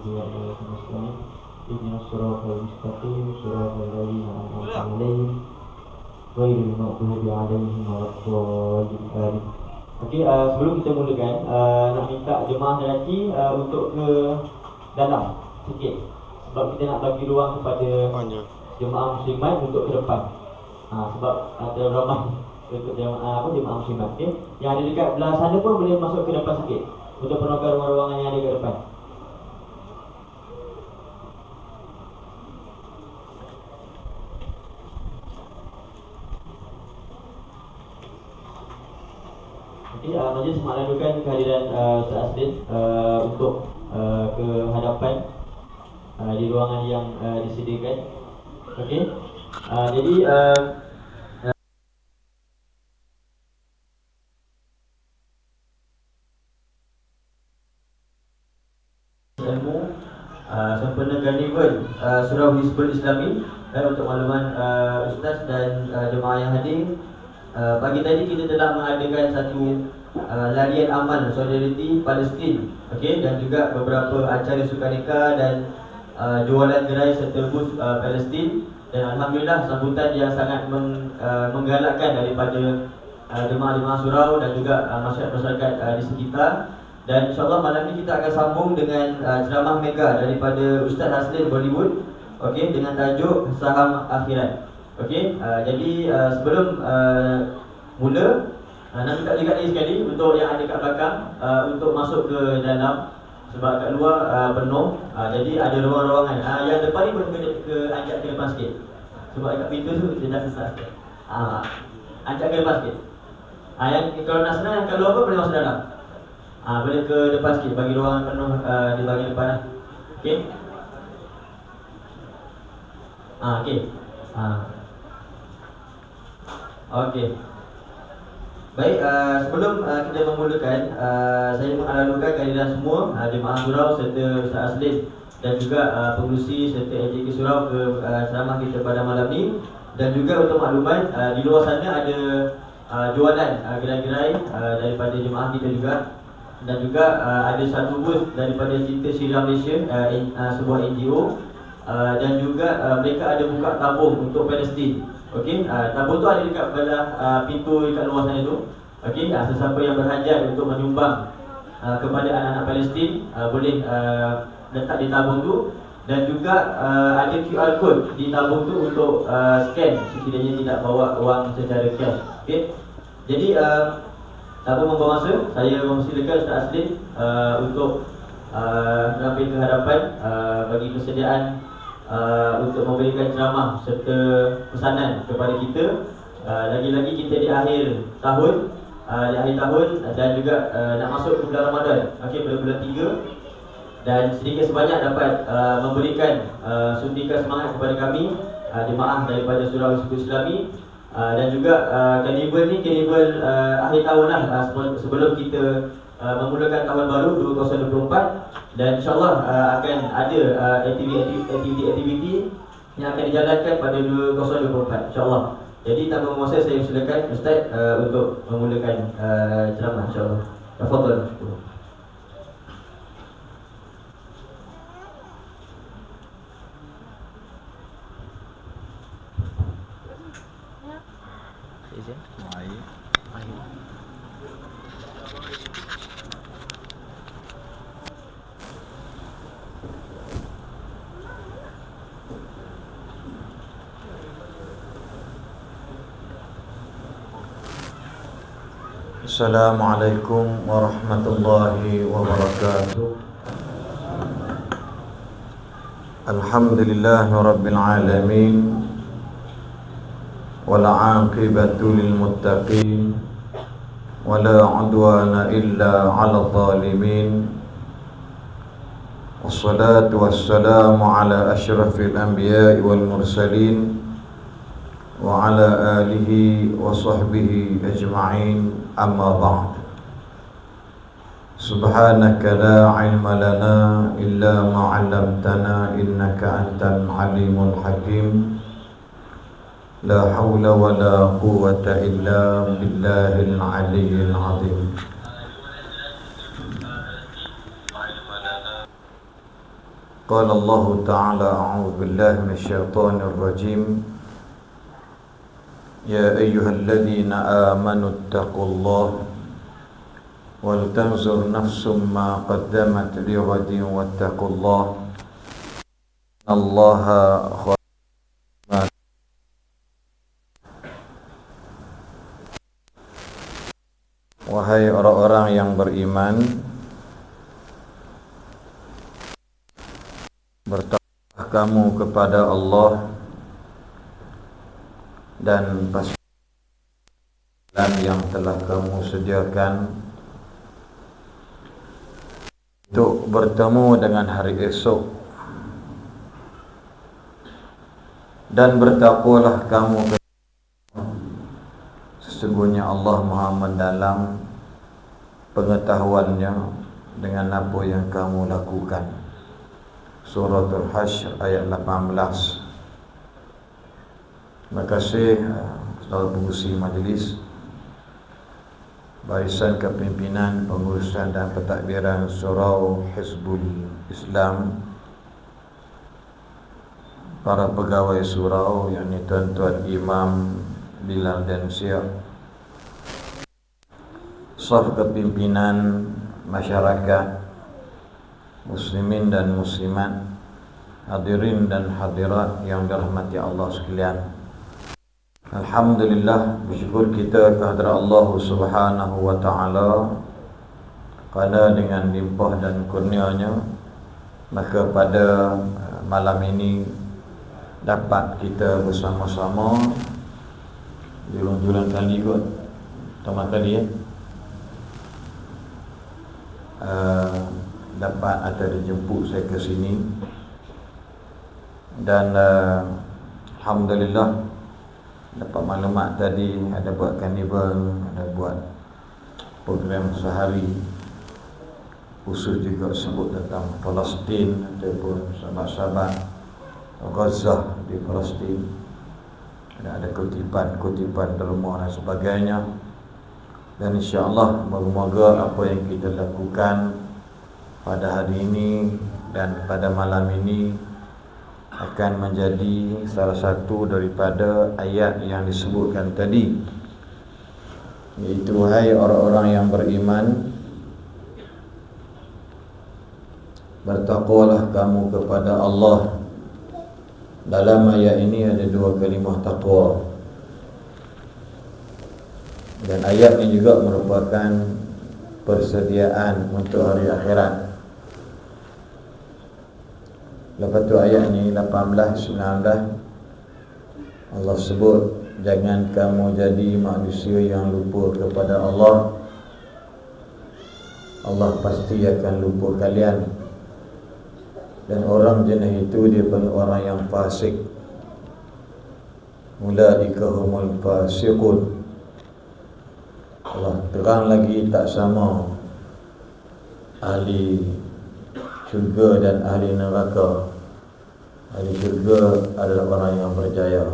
وإياك نستعين اهدنا الصراط المستقيم صراط الذين أنعمت عليهم غير المغضوب عليهم ولا الضالين. Okey, sebelum kita mulakan, nak minta jemaah lelaki untuk ke dalam sikit, sebab kita nak bagi ruang kepada jemaah muslimat untuk ke depan. Sebab ada ramai untuk jemaah muslimat. Okey, yang ada dekat belah sana pun boleh masuk ke depan sikit untuk penukarkan ruang-ruangan yang ada kat depan. Okey, majlis melalukan kehadiran Ustaz Aslin untuk ke hadapan di ruangan yang disediakan. Okey, jadi ilmu sempena karnival Surau Hizbul Islami. Dan untuk makluman Ustaz dan jemaah yang hadir, pagi tadi kita telah mengadakan satu larian amal solidariti Palestin, okey, dan juga beberapa acara sukaneka dan jualan gerai serta bus Palestin. Dan alhamdulillah sambutan yang sangat menggalakkan daripada jemaah-jemaah surau dan juga masyarakat di sekitar. Dan insyaAllah malam ni kita akan sambung dengan ceramah mega daripada Ustaz Aslin Bollywood, okey, dengan tajuk Saham Akhirat. Okey, jadi sebelum mula, nak minta dekat sekali untuk yang ada kat belakang untuk masuk ke dalam, sebab kat luar penuh. Jadi ada ruang-ruangan. Yang depan ni boleh ke anjak ke depan sikit, sebab kat pintu tu dia dah susah sikit. Anjak ke depan sikit. Yang kalau nak senang, yang kat luar pun boleh masuk dalam. Boleh ke depan sikit, bagi ruangan penuh di bahagian depan lah. Okey. Okey. Okey. Baik, sebelum kita memulakan, saya mengalu-alukan kehadiran semua jemaah surau serta Ustaz Aslin dan juga pengurusi serta AJK surau ke ceramah kita pada malam ni. Dan juga untuk makluman, di luar sana ada jualan gerai-gerai daripada jemaah kita juga. Dan juga ada satu bus daripada Cinta Syria Malaysia, sebuah NGO. Dan juga mereka ada buka tabung untuk Palestin. Okey, tabung tu ada dekat belah pintu dekat luar sana tu. Okey, sesiapa yang berhajat untuk menyumbang kepada anak-anak Palestin boleh letak di tabung tu. Dan juga ada QR code di tabung tu untuk scan sekiranya tidak bawa wang secara cash. Okey, jadi tanpa membuang masa, saya mempersilakan Ustaz Aslin untuk mengambil ke hadapan bagi persediaan untuk memberikan ceramah serta pesanan kepada kita. Lagi-lagi kita di akhir tahun, dan juga nak masuk ke bulan Ramadan, okey, bulan 3. Dan sedikit sebanyak dapat memberikan suntikan semangat kepada kami jemaah daripada Surau Hizbul Islami. Dan juga karnival ni karnival akhir tahun lah, sebelum kita memulakan tahun baru 2024. Dan insyaAllah akan ada aktiviti yang akan dijalankan pada 2024 insyaAllah. Jadi tanpa memasa, saya silakan Ustaz untuk memulakan ceramah insyaAllah. Tafadhal. Assalamualaikum warahmatullahi wabarakatuh. Alhamdulillahi rabbil alamin, wal 'aqibatu lil muttaqin, wala 'udwana illa 'alal zalimin. Wassalatu wassalamu ala asyrafil anbiya'i wal mursalin wa ala alihi wa sahbihi ajma'in, amma ba'd. Subhanaka la ilma lana illa ma 'allamtana innaka antal alimul hakim. La hawla wa la quwwata illa billahil aliyyil azim. قال الله تعالى أعوذ بالله من الشيطان الرجيم يا أيها الذين آمنوا اتقوا الله ولتنظر نفس ما قدمت لغد واتقوا الله إن الله خبير. Wahai orang-orang yang beriman, bertakwalah kamu kepada Allah dan pastikan yang telah kamu sediakan untuk bertemu dengan hari esok, dan bertakwalah kamu sesungguhnya Allah Maha mendalam pengetahuannya dengan apa yang kamu lakukan. Suratul Hasyr ayat 18. Terima kasih saudara pengurusi majlis, Barisan Kepimpinan Pengurusan dan Pentadbiran Surau Hizbul Islam, para pegawai surau, yakni tuan-tuan Imam Bilal dan Syekh, staf kepimpinan, masyarakat muslimin dan muslimat, hadirin dan hadirat yang dirahmati Allah sekalian. Alhamdulillah, bersyukur kita kehadrat Allah Subhanahu wa taala kerana dengan limpah dan kurnianya maka pada malam ini dapat kita bersama-sama di runtulan kali kot pertama kali dapat ada dijemput saya ke sini, dan alhamdulillah dapat maklumat tadi ada buat karnival, ada buat program sehari khusus juga sebut tentang Palestin ataupun sahabat-sahabat Gaza di Palestin. Ada kutipan derma dan sebagainya. Dan insya-Allah moga-moga apa yang kita lakukan pada hari ini dan pada malam ini akan menjadi salah satu daripada ayat yang disebutkan tadi, iaitu wahai orang-orang yang beriman, bertakwalah kamu kepada Allah. Dalam ayat ini ada dua kalimah taqwa, dan ayat ini juga merupakan persediaan untuk hari akhirat. Lepas tu ayat ni 18, 19 Allah sebut jangan kamu jadi manusia yang lupa kepada Allah. Allah pasti akan lupa kalian. Dan orang jenis itu dia bukan orang yang fasik. Ulaika humul fasiqun. Allah terang lagi tak sama ahli syurga dan ahli neraka. Ahli syurga adalah orang yang berjaya.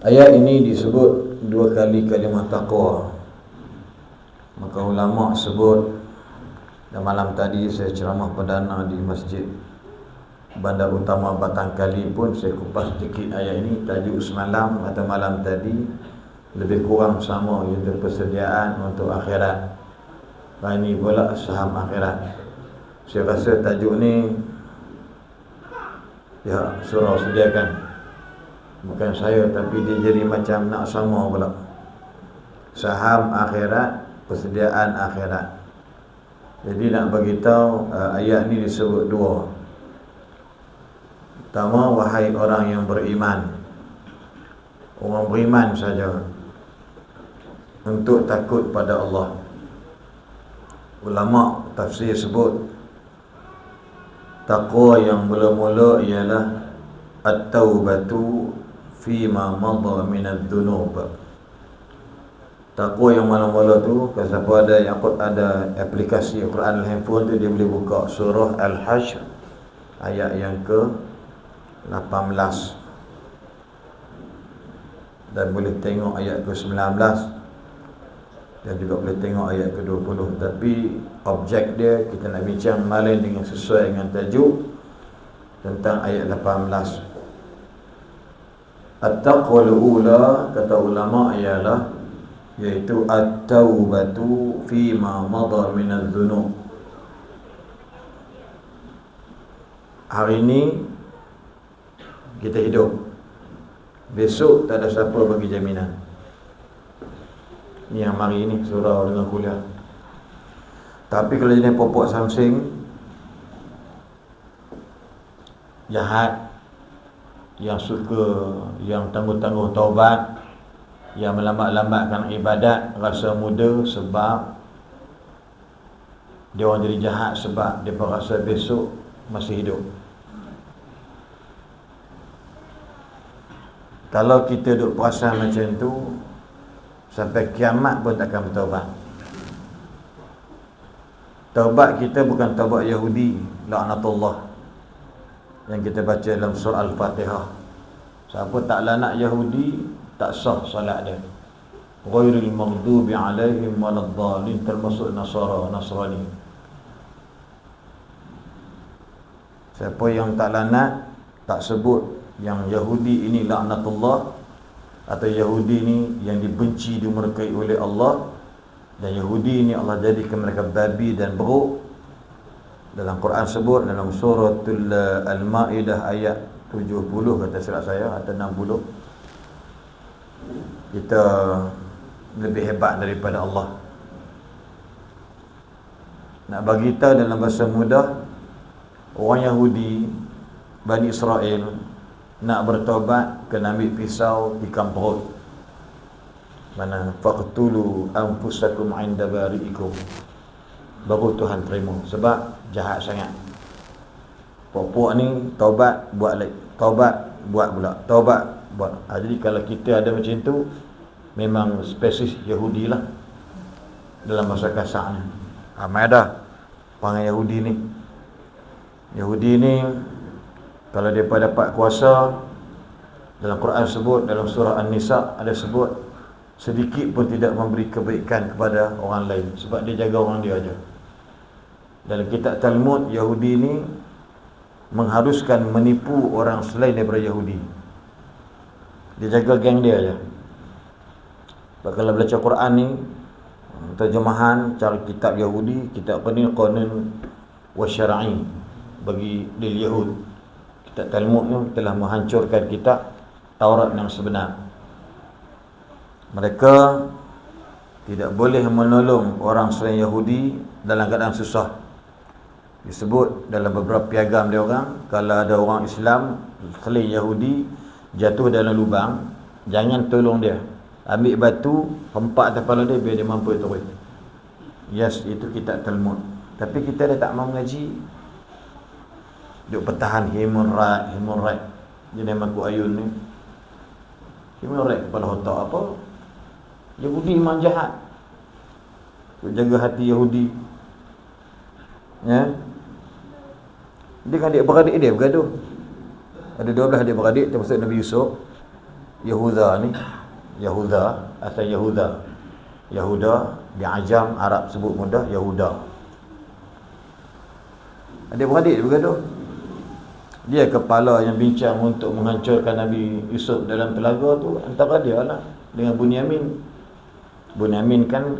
Ayat ini disebut dua kali kalimah taqwa. Maka ulama sebut, dan malam tadi saya ceramah perdana di Masjid Bandar Utama Batangkali pun saya kupas sedikit ayat ini. Tajuk semalam atau malam tadi lebih kurang sama, iaitu persediaan untuk akhirat. Dan ini pula saham akhirat. Saya rasa tajuk ni ya surau sediakan, bukan saya, tapi dia jadi macam nak sama pula. Saham akhirat, persediaan akhirat. Jadi nak beritahu ayat ni disebut dua. Pertama, wahai orang yang beriman. Orang beriman saja untuk takut pada Allah. Ulama tafsir sebut taqwa yang mula-mula ialah at-taubatu fima madha min adh-dhunub. Takwa yang mula-mula tu, kalau siapa ada aplikasi Al-Quran handphone tu, dia boleh buka surah Al-Hasyr ayat yang ke 18 dan boleh tengok ayat ke 19. dan juga boleh tengok ayat ke-20. Tapi objek dia kita nak bincang malam dengan sesuai dengan tajuk tentang ayat 18. At-taqwal ula, kata ulama, ialah iaitu at-taubatu fima madha min adh-dhunub. Hari ini kita hidup, besok tak ada siapa bagi jaminan. Ni yang mari ni surau dengan kuliah. Tapi kalau jenis popok samsing jahat, yang suka, yang tangguh-tangguh taubat, yang melambat-lambatkan ibadat, rasa muda sebab dia orang jadi jahat sebab dia rasa besok masih hidup. Kalau kita duduk perasan macam tu, sampai kiamat pun takkan bertaubat. Taubat kita bukan taubat Yahudi, laknatullah, yang kita baca dalam surah Al-Fatihah. Siapa tak laknat Yahudi, tak sah salat dia. Ghairil maghdubi alaihim waladdallin, termasuk Nasrani. Siapa yang tak laknat, tak sebut yang Yahudi ini laknatullah, atau Yahudi ini yang dibenci, dimurkai oleh Allah, dan Yahudi ini Allah jadikan mereka babi dan beruk. Dalam Quran sebut dalam suratul Al-Maidah ayat 70 kata silap saya, atau 60, kita lebih hebat daripada Allah. Nak bagi tahu dalam bahasa mudah, orang Yahudi Bani Israel nak bertaubat kena ambil pisau tikam perut. Mana faqtulu anfusakum 'inda bari'ikum, baru Tuhan terima, sebab jahat sangat. Pokok ni taubat buat lagi, taubat buat pula, taubat buat. Jadi kalau kita ada macam tu, memang spesies Yahudi lah dalam bahasa kasarnya. Ramai dah orang Yahudi ni. Yahudi ni kalau dia dapat kuasa, dalam Quran sebut, dalam surah An-Nisa ada sebut, sedikit pun tidak memberi kebaikan kepada orang lain, sebab dia jaga orang dia aja. Dalam kitab Talmud, Yahudi ni mengharuskan menipu orang selain daripada Yahudi. Dia jaga geng dia aja. Sebab kalau baca Quran ni, terjemahan cara kitab Yahudi, kitab Qanun wa Syar'i bagi lil Yahud. Kitab Talmud ni telah menghancurkan kitab Taurat yang sebenar. Mereka tidak boleh menolong orang selain Yahudi dalam keadaan susah. Disebut dalam beberapa piagam dia orang, kalau ada orang Islam selain Yahudi jatuh dalam lubang, jangan tolong dia. Ambil batu, hempak atas kepala dia biar dia mampu turun. Yes, itu kitab Talmud. Tapi kita dah tak mahu mengaji, duk pertahan human right. Jenis Makuk Ayun ni, human right kepala otak apa? Yahudi memang jahat. Jaga hati Yahudi, ya. Dengan adik-beradik dia bergaduh. Ada 12 adik-beradik, termasuk Nabi Yusuf. Yahuda ni, Yahuda atau Yahuda di Ajam, Arab sebut mudah Yahuda. Adik-beradik dia bergaduh. Dia kepala yang bincang untuk menghancurkan Nabi Yusuf dalam telaga tu, antara dia lah dengan Bunyamin. Bunyamin kan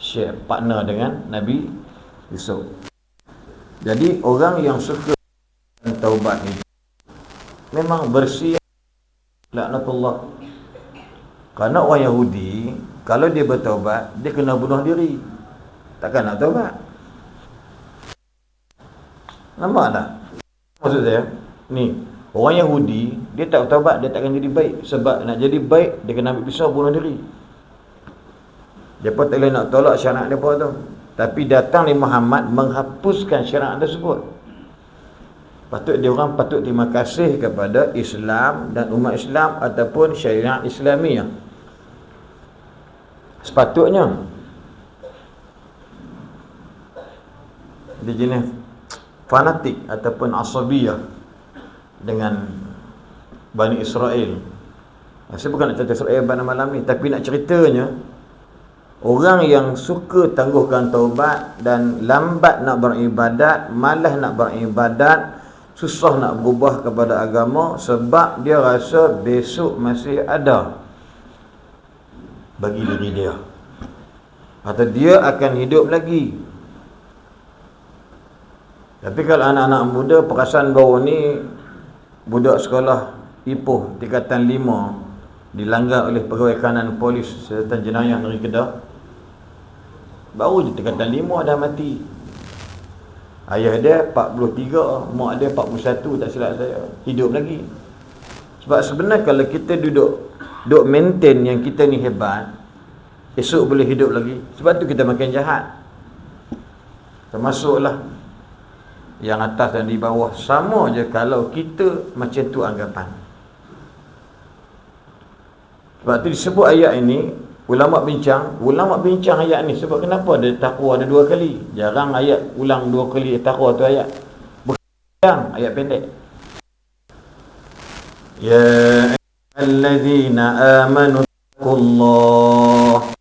share partner dengan Nabi Yusuf. Jadi orang yang suka taubat ni memang bersih laknatullah. Kerana orang Yahudi kalau dia bertaubat, dia kena bunuh diri, takkan nak taubat. Nampak tak maksud saya? Ni orang Yahudi, dia tak bertaubat, dia takkan jadi baik. Sebab nak jadi baik, dia kena ambil pisau bunuh diri. Dia pun tak boleh nak tolak syariat dia pun tu. Tapi datang ni Muhammad menghapuskan syariat tersebut. Patut dia orang patut terima kasih kepada Islam dan umat Islam ataupun syariat Islamiah. Sepatutnya. Dia jenis fanatik ataupun asabiyah dengan Bani Israel. Saya bukan nak cerita Israel pada malam ni, tapi nak ceritanya Orang yang suka tangguhkan taubat dan lambat nak beribadat, malas nak beribadat, susah nak berubah kepada agama sebab dia rasa besok masih ada bagi diri dia, atau dia akan hidup lagi. Tapi kalau anak-anak muda perasan baru ni, budak sekolah Ipoh tingkatan 5 dilanggar oleh pegawai kanan polis serta jenayah negeri Kedah, baru je tingkatan 5 dah mati. Ayah dia 43, mak dia 41 tak silap saya, hidup lagi. Sebab sebenarnya kalau kita duduk maintain yang kita ni hebat, esok boleh hidup lagi. Sebab tu kita makin jahat. Termasuklah yang atas dan di bawah, sama je kalau kita macam tu anggapan. Sebab tu disebut ayat ini, ulama bincang ayat ni sebab kenapa ada taqwa ada 2 kali. Jarang ayat ulang 2 kali taqwa tu ayat. Bukan ayat pendek. Ya allazina amanu taqullaha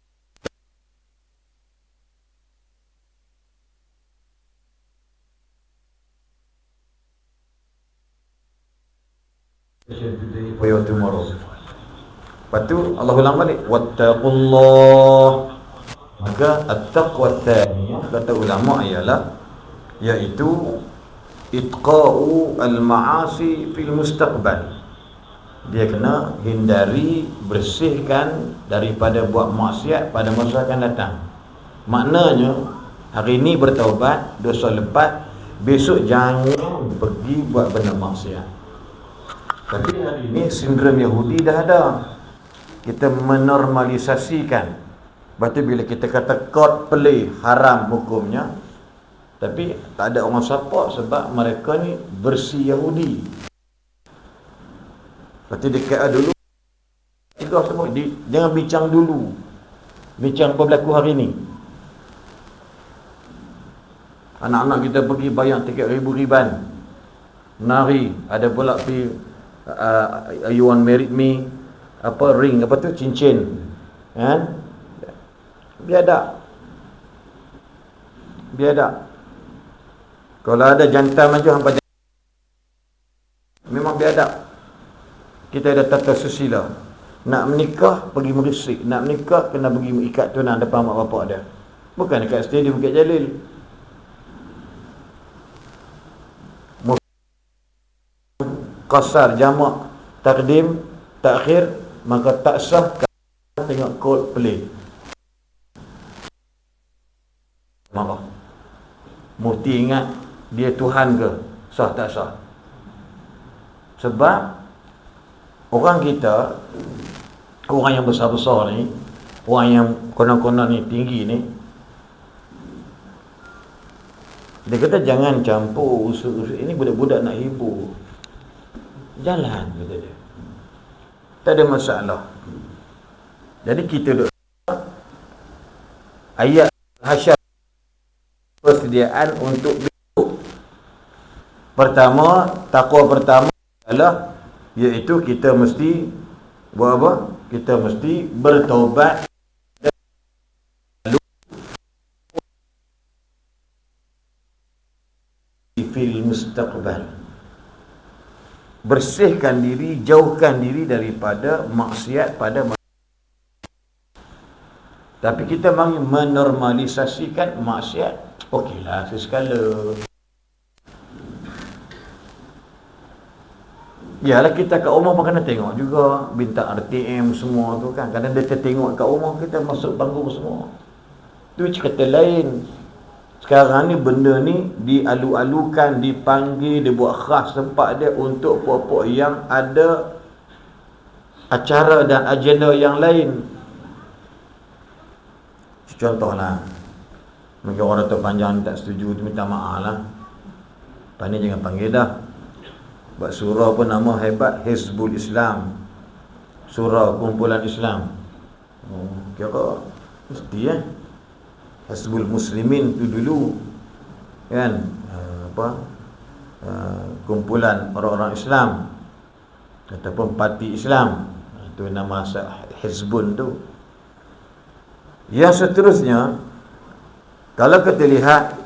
for your tomorrow. Lepas tu Allah ulang balik, wattaqullah. Maka at-taqwa tsaniyah kata ulama ialah iaitu itqa'u al-ma'asi fil mustaqbal. Dia kena hindari, bersihkan daripada buat maksiat pada masa akan datang. Maknanya hari ni bertaubat, dosa lepas, besok jangan pergi buat benda maksiat. Tapi hari ni sindrom Yahudi dah ada. Kita menormalisasikan. Lepas tu bila kita kata court play haram hukumnya, tapi tak ada orang support sebab mereka ni bersih Yahudi. Lepas tu dekat dulu cegah semua, jangan bincang dulu, bincang apa berlaku hari ni. Anak-anak kita pergi bayar tiket ribu-riban, nari, ada pula pergi you want marry me, apa ring, apa tu, cincin, kan? Biadab. Kalau ada jantan macam hampa, memang biadab. Kita ada tata susila. Nak menikah pergi merisik, nak menikah kena pergi ikat tunang depan mak bapak dia, bukan dekat stadium Bukit Jalil. Qasar jamak takdim takhir, maka tak sah tengok Coldplay. Marah. Mufti ingat dia Tuhan ke? Sah tak sah? Sebab orang kita, orang yang besar-besar ni, orang yang konon-konon ni, tinggi ni, dia kata jangan campur usul-usul ini, budak-budak nak hibur. Jalan, kata dia. Tak ada masalah. Jadi kita duk ayat hasyar persediaan untuk besok. Pertama, takwa pertama adalah iaitu kita mesti buat apa? Kita mesti bertaubat fil mustaqbal. Bersihkan diri, jauhkan diri daripada maksiat pada masa. Tapi kita mari menormalisasikan maksiat. Okeylah sesekala. Yalah, kita kat rumah pun kena tengok juga bintang RTM semua tu kan. Kadang dia tengok kat rumah kita masuk panggung semua. Tu cerita lain. Sekarang ni benda ni dialu-alukan, dipanggil, dibuat khas tempat dia untuk puak-puak yang ada acara dan agenda yang lain. Contohlah, mungkin orang Datuk Panjang tak setuju tu, minta maaf lah. Lepas ni jangan panggil dah. Buat surah pun nama hebat, Hizbul Islam, surah kumpulan Islam. Kira mesti Hizbul Muslimin tu dulu kan, kumpulan orang-orang Islam ataupun parti Islam, itu nama Hizbun tu. Yang seterusnya, kalau kita lihat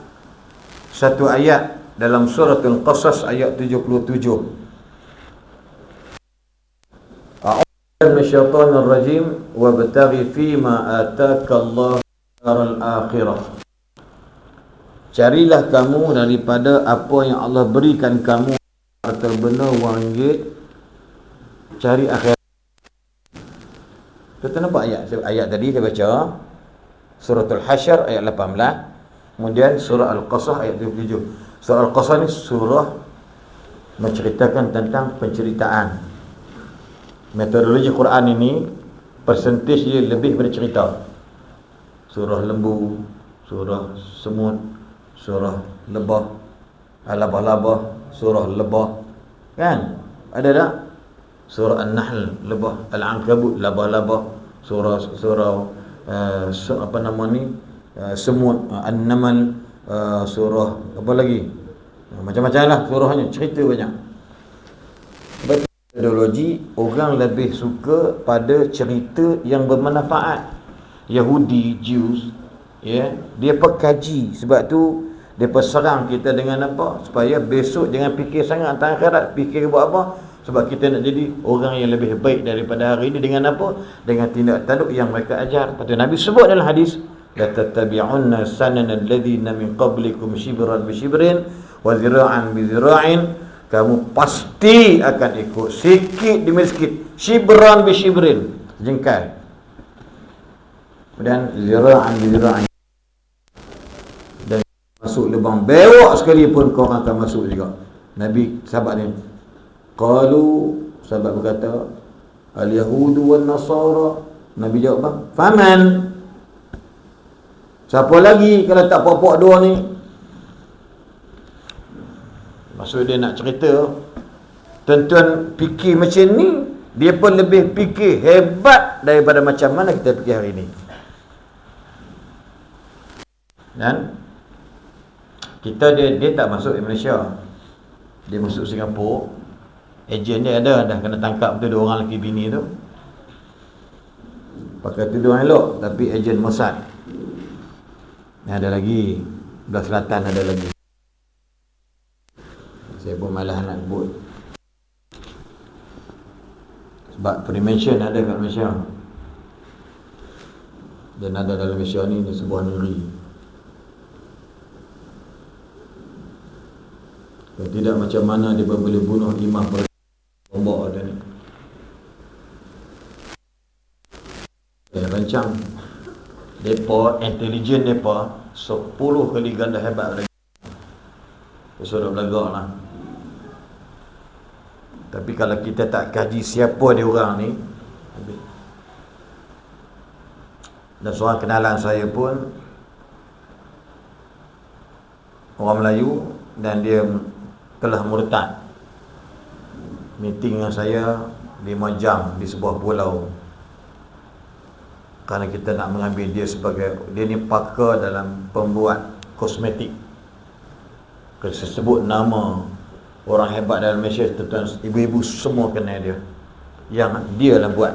satu ayat dalam surah Al-Qasas ayat 77. A'udzu minasyaitonir rajim wabtaghi fima ataka Allah daral akhirah. Carilah kamu daripada apa yang Allah berikan kamu harta benda wang ringgit, cari akhirat. Kita nampak ayat tadi saya baca surah Al-Hasyr ayat 18, kemudian surah Al-Qasas ayat 27. Surah Al-Qasas ni surah menceritakan tentang penceritaan. Metodologi Quran ini persentage dia lebih bercerita. Surah lembu, surah semut, surah lebah, labah-labah, surah lebah, kan? Ada tak? Surah An-Nahl, lebah, Al-Ankabut, labah-labah, surah apa nama ni? Semut, An-Namal, surah apa lagi? Macam-macam lah surahnya, cerita banyak. Metodologi orang lebih suka pada cerita yang bermanfaat. Yahudi, Jews, ya, dia pekaji. Sebab tu dia serang kita dengan apa? Supaya besok jangan fikir sangat tentang akhirat, fikir buat apa? Sebab kita nak jadi orang yang lebih baik daripada hari ini dengan apa? Dengan tindak tanduk yang mereka ajar. Lepas tu Nabi sebut dalam hadis, la tattabi'unna sanana alladhina min qablikum shibran bi shibrin wa zira'an bi zira'in. Kamu pasti akan ikut sikit demi sikit, shibran bi shibrin, jengkal, dan zira'an bi zira'in, dan masuk lubang bewok sekalipun kau akan masuk juga. Nabi sahabat ni qalu, sahabat berkata al-yahudu wal nasara. Nabi jawab bang, faman, siapa lagi kalau tak pokok dua ni? Maksud dia nak cerita tuan-tuan fikir macam ni, dia pun lebih fikir hebat daripada macam mana kita fikir hari ni. Dan kita dia tak masuk Malaysia, dia masuk Singapura. Ejen dia ada, dah kena tangkap tu dua orang lelaki bini tu, pakai tudung elok tapi ejen Mossad. Ada lagi belah selatan, ada lagi. Saya pun malah nak sebut sebab Freemason ada kat Malaysia, dan ada dalam Malaysia ni sebuah negeri. Kalau tidak macam mana dia boleh bunuh imam bombok ada ni. Rancang depa, intelijen depa 10 kali ganda hebat lagi. Sudah belagak lah. Tapi kalau kita tak kaji siapa dia orang ni, dan seorang kenalan saya pun orang Melayu, dan dia telah murtad, meeting dengan saya 5 jam di sebuah pulau, kerana kita nak mengambil dia sebagai, dia ni pakar dalam pembuat kosmetik. Kalau saya sebut nama orang hebat dalam Malaysia, tuan-tuan, ibu-ibu semua kenal dia. Yang dia lah buat,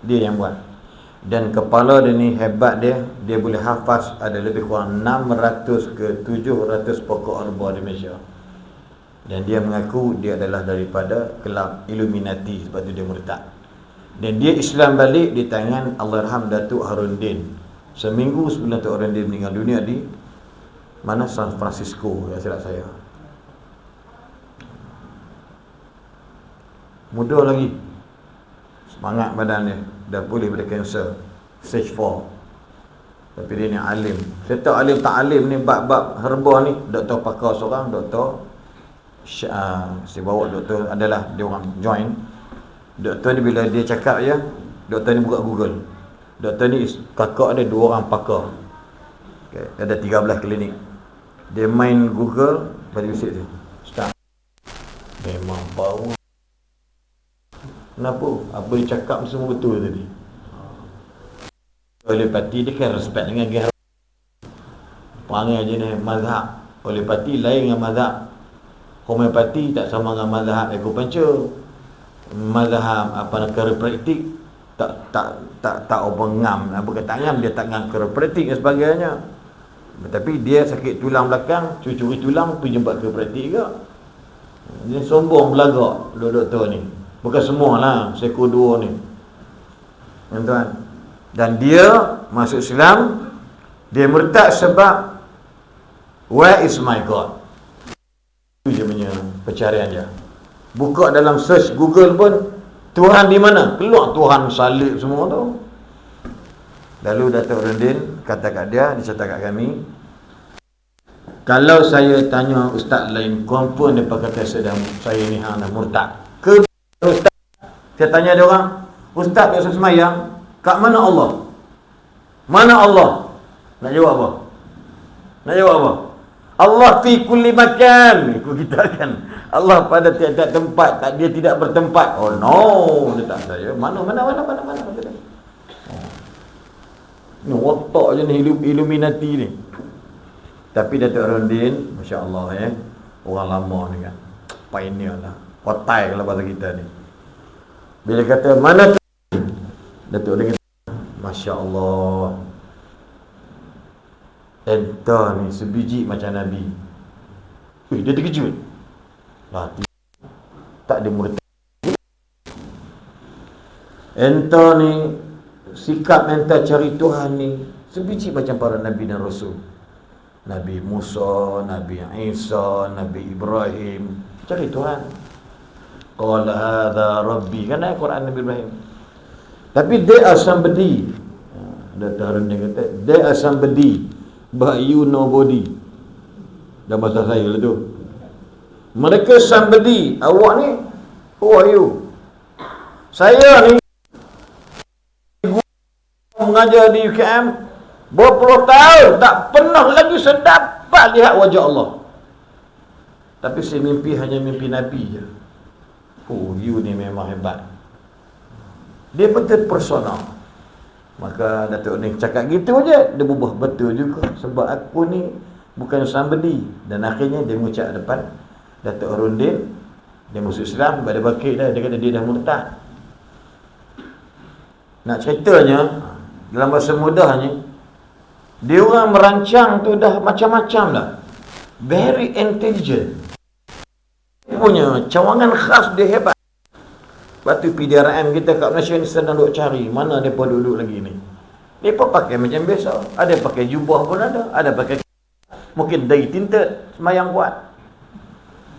dia yang buat. Dan kepala dia ni hebat dia boleh hafaz ada lebih kurang 600 ke 700 pokok herba di Malaysia. Dan dia mengaku dia adalah daripada kelab Illuminati, sebab tu dia murtad. Dan dia Islam balik di tangan Allahyarham Datuk Haruddin. Seminggu sebelum Datuk Haruddin meninggal dunia di mana? San Francisco, ya silap saya. Muda lagi, semangat badan dia, dah pulih dari kanser stage 4. Tapi dia ni alim. Saya tahu alim tak alim ni, bab-bab herba ni, doktor pakar seorang, doktor saya bawa doktor adalah dia orang join. Doktor ni bila dia cakap je, doktor ni buka Google. Doktor ni kakak dia 2 orang pakar. Okay, ada 13 klinik. Dia main Google, pada visit dia start. Memang bau. Kenapa? Apa dia cakap semua betul tadi. Telepati dia kan respect dengan gaya. Perangai jenis mazhab. Telepati lain dengan mazhab. Homeopati tak sama dengan mazhab akupunctur. Mazhab chiropraktik tak apa ngam, bukan tak ngam, dia tak ngam chiropractic dan sebagainya. Tapi dia sakit tulang belakang, curi tulang pergi jumpa chiropractic ke. Dia sombong belagak doktor ni. Bukan semua lah, seko dua ni, tuan-tuan. Dan dia masuk Islam, dia murtad sebab where is my God? Itu je punya pencarian dia. Buka dalam search Google pun, Tuhan di mana? Keluar Tuhan salib semua tu. Lalu Datuk Rundin kata kat dia cakap kat kami, kalau saya tanya ustaz lain, confirm dia kata saya ni hang dah murtad. Ke ustaz? Saya tanya dia orang, ustaz biasa semayang, kat mana Allah? Mana Allah? Nak jawab apa? Nak jawab apa? Allah fi kulli makan. Kita kan Allah pada tiap-tiap tempat, tak, dia tidak bertempat. Oh no, dia tak saya. Mana. Ni otak je ni Illuminati ni. Tapi Datuk Rundin, masya-Allah orang lama ni kan. Pioneer lah. Kotai kalau bahasa kita ni. Bila kata mana tu? Datuk Rundin kata, masya-Allah. Entah ni sebiji macam Nabi. Dia terkejut. Tak ada murid. Entah ni sikap entah cari Tuhan ni sebiji macam para Nabi dan Rasul. Nabi Musa, Nabi Isa, Nabi Ibrahim cari Tuhan. Qala hadha Rabbi, kan ayat Quran Nabi Ibrahim. Tapi they are somebody. Datuk Harun dia kata, they are somebody but you nobody. Dah bahasa saya lah tu. Mereka somebody, awak ni who are you? Saya ni mengajar di UKM berpuluh tahun, tak pernah lagi saya dapat lihat wajah Allah. Tapi saya mimpi hanya mimpi Nabi je. Oh, you ni memang hebat. Dia betul personal. Maka Datuk ni cakap gitu je, dia berubah betul juga. Sebab aku ni bukan somebody. Dan akhirnya dia mengucap depan Datuk Rundin, dia masuk Islam, pada bakit dah, dia kata dia dah murtad. Nak ceritanya, dalam bahasa mudahnya, dia orang merancang tu dah macam-macam dah. Very intelligent. Dia punya cawangan khas, dia hebat. Lepas tu PDRM kita kat Malaysia ni sedang duk cari mana mereka duduk lagi ni. Mereka pakai macam biasa. Ada pakai jubah pun ada pakai mungkin dari tinted semayang kuat.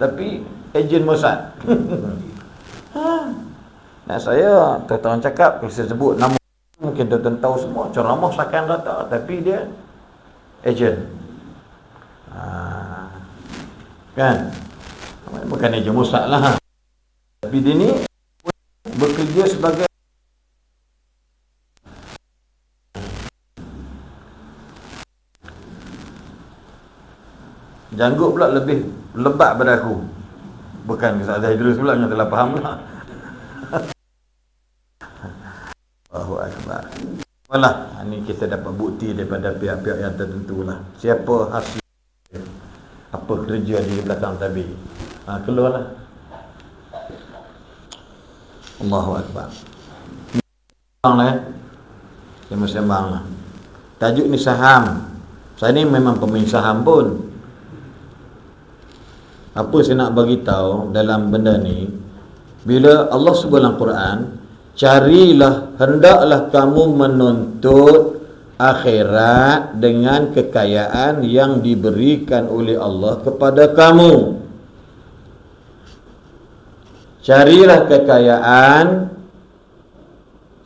Tapi ejen Mossad. Nah saya tuan-tuan cakap, kalau saya sebut nama mungkin tuan-tuan tahu semua, ceramah sakan rata, tapi dia ejen. Kan? Bukan ejen Mossad lah. Tapi dia ni bekerja sebagai janggut pula lebih lebat pada aku. Bukan Ustaz Idrus pula yang telah faham lah. Allahu Akbar. Malah ni kita dapat bukti daripada pihak-pihak yang tertentu lah. Siapa hasil apa kerja di belakang tabir. Keluarlah. Allahu Akbar. Sembang lah. Tajuk ni saham. Saya ni memang pemain saham pun. Apa saya nak bagi tahu dalam benda ni, bila Allah sebut dalam Quran, carilah, hendaklah kamu menuntut akhirat dengan kekayaan yang diberikan oleh Allah kepada kamu. Carilah kekayaan,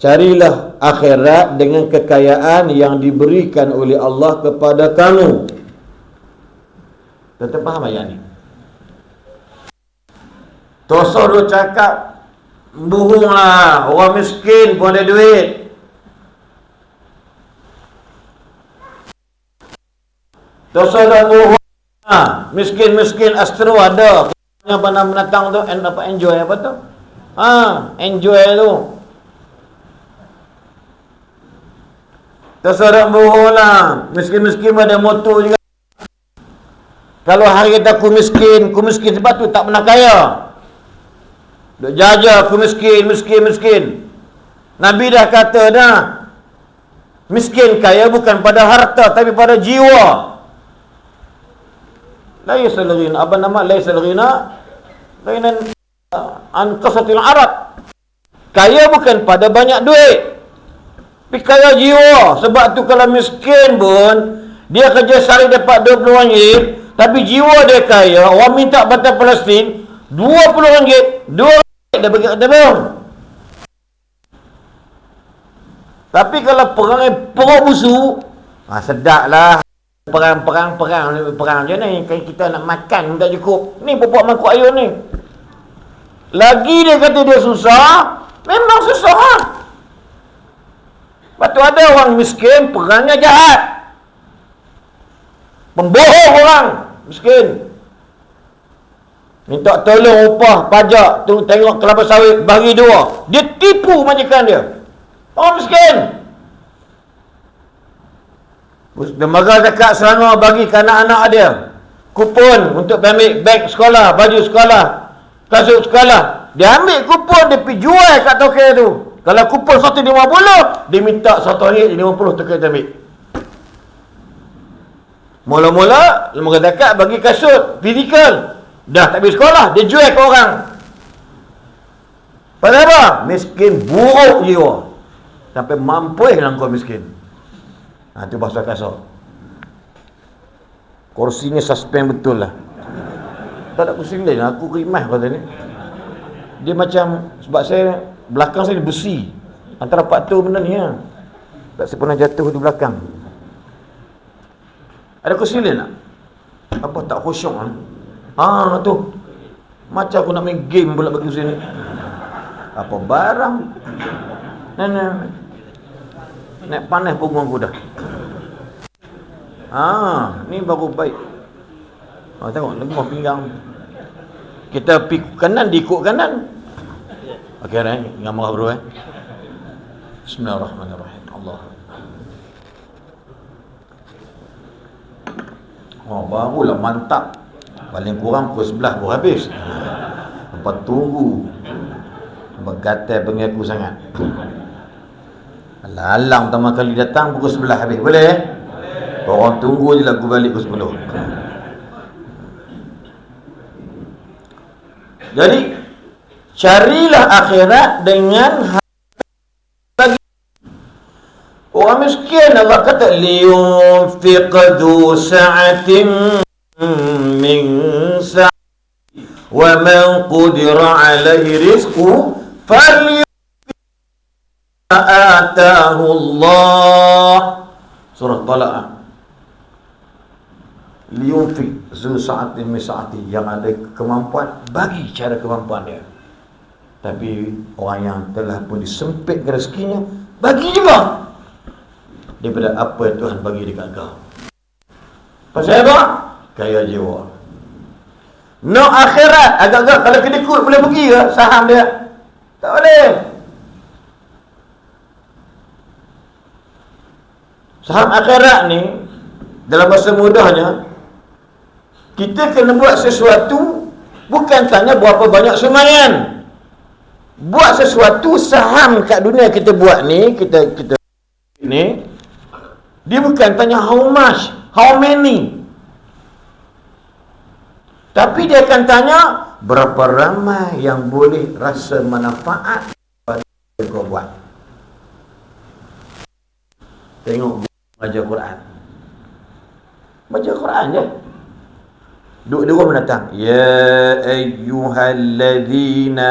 carilah akhirat dengan kekayaan yang diberikan oleh Allah kepada kamu. Tuan-tuan faham ayat ni? Tosor dia cakap, bohong lah, orang miskin pun ada duit. Tosor dia bohong lah, miskin-miskin Astro ada. Yang pernah menatang tu, apa enjoy apa tu? Enjoy tu. Tosor dia bohong lah, miskin-miskin ada motor juga. Kalau hari kata aku miskin sebab tu tak pernah kaya. Duk jaja aku miskin. Nabi dah kata dah, miskin kaya bukan pada harta tapi pada jiwa. Laisa al-ghina, apa nama laisa al-ghina ghainan an qasatil arab. Kaya bukan pada banyak duit, tapi kaya jiwa. Sebab tu kalau miskin pun dia kerja sehari dapat RM20, tapi jiwa dia kaya. Orang minta batal Palestin RM20, RM2 dah bagi tabung. Tapi kalau perang busuk, sedap lah. Perang je ni. Kan kita nak makan tak cukup. Ni pupuk mangkuk ayun ni. Lagi dia kata dia susah, memang susah lah. Lepas tu ada orang miskin, perangnya jahat. Pembohong orang miskin. Minta tolong upah, pajak, tu tengok kelapa sawit, bagi 2. Dia tipu majikan dia. Orang miskin. Lembaga zakat Selangor bagi ke anak-anak dia kupon untuk ambil beg sekolah, baju sekolah, kasut sekolah. Dia ambil kupon, dia pergi jual kat tokek tu. Kalau kupon RM150, dia minta RM150 tokek tu ambil. Mula-mula lembaga zakat bagi kasut fizikal, dah tak pergi sekolah, dia jual ke orang. Pasal apa? Miskin buruk jiwa. Sampai mampu lah kau miskin. Itu bahasa kasar. Kursinya suspend betul lah. Tak ada kursi lain, aku kerimah kata ni. Dia macam, sebab saya belakang saya besi. Antara faktor benda ni ya. Tak saya pernah jatuh di belakang. Ada kursi lain tak? Apa tak khusyuk kan? Tu. Macam aku nak main game pula bagi kursi ni. Apa barang? Naik panas punggung aku dah. Ni baru baik. Tengok lemah pinggang. Kita pergi kanan, diikut kanan. Okey dah, dengan marah bro Bismillahirrahmanirrahim. Allah. Barulah mantap. Paling kurang pukul 11 baru habis. Lepas tunggu. Bergatal pengaku sangat. Alang pertama kali datang pukul 11 habis. Boleh? Orang tunggu je lah aku balik pukul 10. Jadi carilah akhirat dengan lagi. Orang miskin Allah kata liyunfiq dhu sa'atin min sa'ati wa man qudira alaihi rizqu atahu Allah. Surah Talaq. Liyunfiq zu sa'atin min sa'ati, yang ada kemampuan bagi cara kemampuan dia. Tapi orang yang telah pun disempitkan rezekinya, bagi juga daripada apa yang Tuhan bagi dekat kau. Pasal apa? Kaya jiwa. No akhirat. Agak-agak kalau kedekut boleh pergi ke saham dia? Tak boleh. Saham akhirat ni, dalam bahasa mudahnya, kita kena buat sesuatu, bukan tanya berapa banyak sumbangan. Buat sesuatu, saham kat dunia kita buat ni, kita ni, dia bukan tanya how much, how many. Tapi dia akan tanya berapa ramai yang boleh rasa manfaat pada yang kau buat. Tengok baca Quran. Baca Quran je. Duk dia orang datang. Ya ayyuhalladzina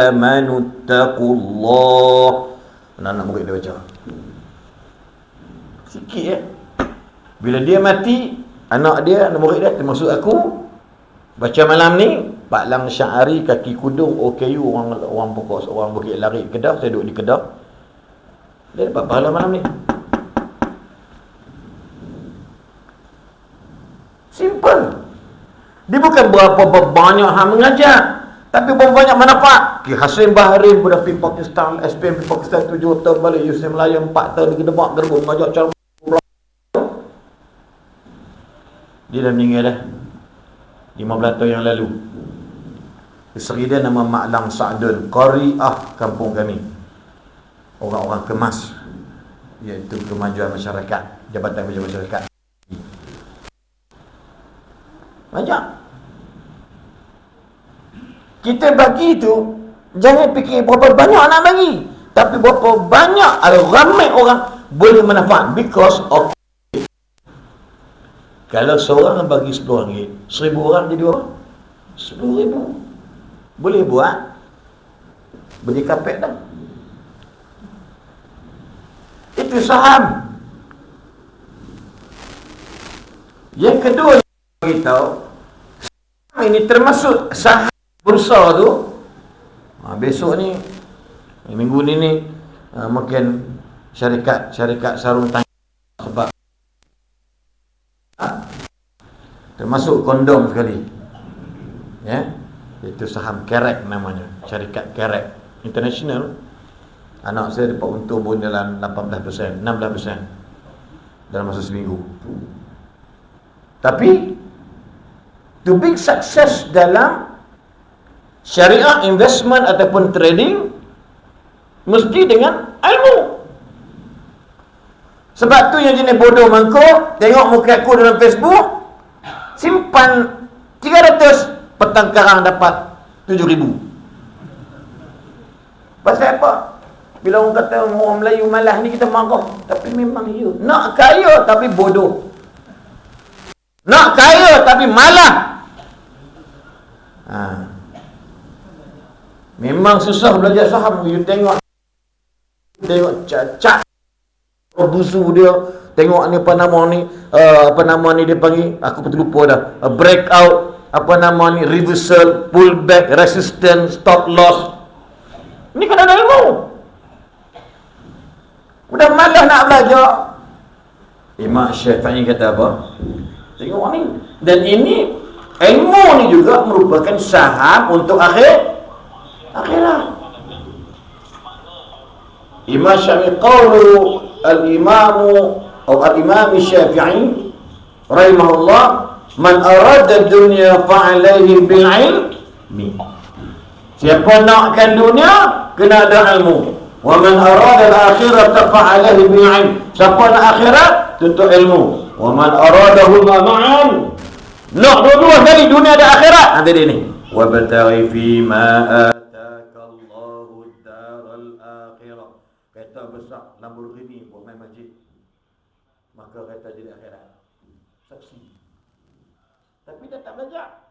amanu taqullah. Anak-anak murid dia baca. Sikit ya. Bila dia mati, anak dia, anak murid dia termasuk aku, baca malam ni, Pak Lang Syahari, kaki kudung, OKU, orang pokok, orang Bukit Lari Kedah, saya duduk di Kedah. Dia dapat pahala malam ni. Simple. Dia bukan berapa banyak hang mengajar, tapi berapa banyak manfaat. Ki Hasim Bahrain pun dah pergi Pakistan, SPM pergi Pakistan 7 tahun balik, Yusuf Melayu 4 tahun di Kedemak, gerbong mengajar cara. Dia dah meninggal dah 15 tahun yang lalu. Isteri dia nama Mak Lang Sa'dun, Qari'ah kampung kami. orang-orang kemas, iaitu kemajuan masyarakat, Jabatan Kemajuan Masyarakat. Banyak. Kita bagi tu, jangan fikir berapa banyak nak bagi, tapi berapa banyak ramai orang boleh manfaat. Because of, kalau seorang bagi RM10, 1,000 orang jadi berapa? 10,000. Boleh buat beli kapet dah. Itu saham. Yang kedua yang beritahu, saham ini termasuk saham bursa tu. Besok ni, minggu ni mungkin syarikat sarung tangan, sebab termasuk kondom sekali, ya. Itu saham Kerek namanya, syarikat Kerek International. Anak saya dapat untung pun dalam 18%, 16% dalam masa seminggu. Tapi to be sukses dalam syariah investment ataupun trading, mesti dengan ilmu. Sebab tu yang jenis bodoh mangkuk, tengok muka aku dalam Facebook, simpan 300, petang karang dapat 7,000. Pasal apa? Bila orang kata orang Melayu malas ni, kita marah. Tapi memang you nak kaya tapi bodoh, nak kaya tapi malas. Memang susah belajar saham. You tengok cacat busu dia, tengok ni apa nama ni dia panggil, aku pun terlupa dah, breakout, reversal, pullback, resistance, stop loss. Ini kan ada ilmu. Udah malas nak belajar. Imam Syafi'i kata apa? Tengok ni. Dan ini ilmu ni juga merupakan saham untuk akhirat. Imam Syafi'i, qawlu al-imam Syafi'i rahimahullah, man arada dunya fa'alaihi bil ilmi. Siapa nakkan dunia, kena ada ilmu. Wa man arada al-akhirata fa'alaihi bil ilm. Siapa nak akhirat, tuntut ilmu. Wa man aradahuma ma'an. Nak dua-dua sekali, dunia dan akhirat. Nanti dia ni. Wa bataghi fi ma ataka Allahu ad-daral akhirah. Kata besar Lamborghini buat main masjid, maka kata jadi akhirat. Saksi. Tapi dia tak belajar.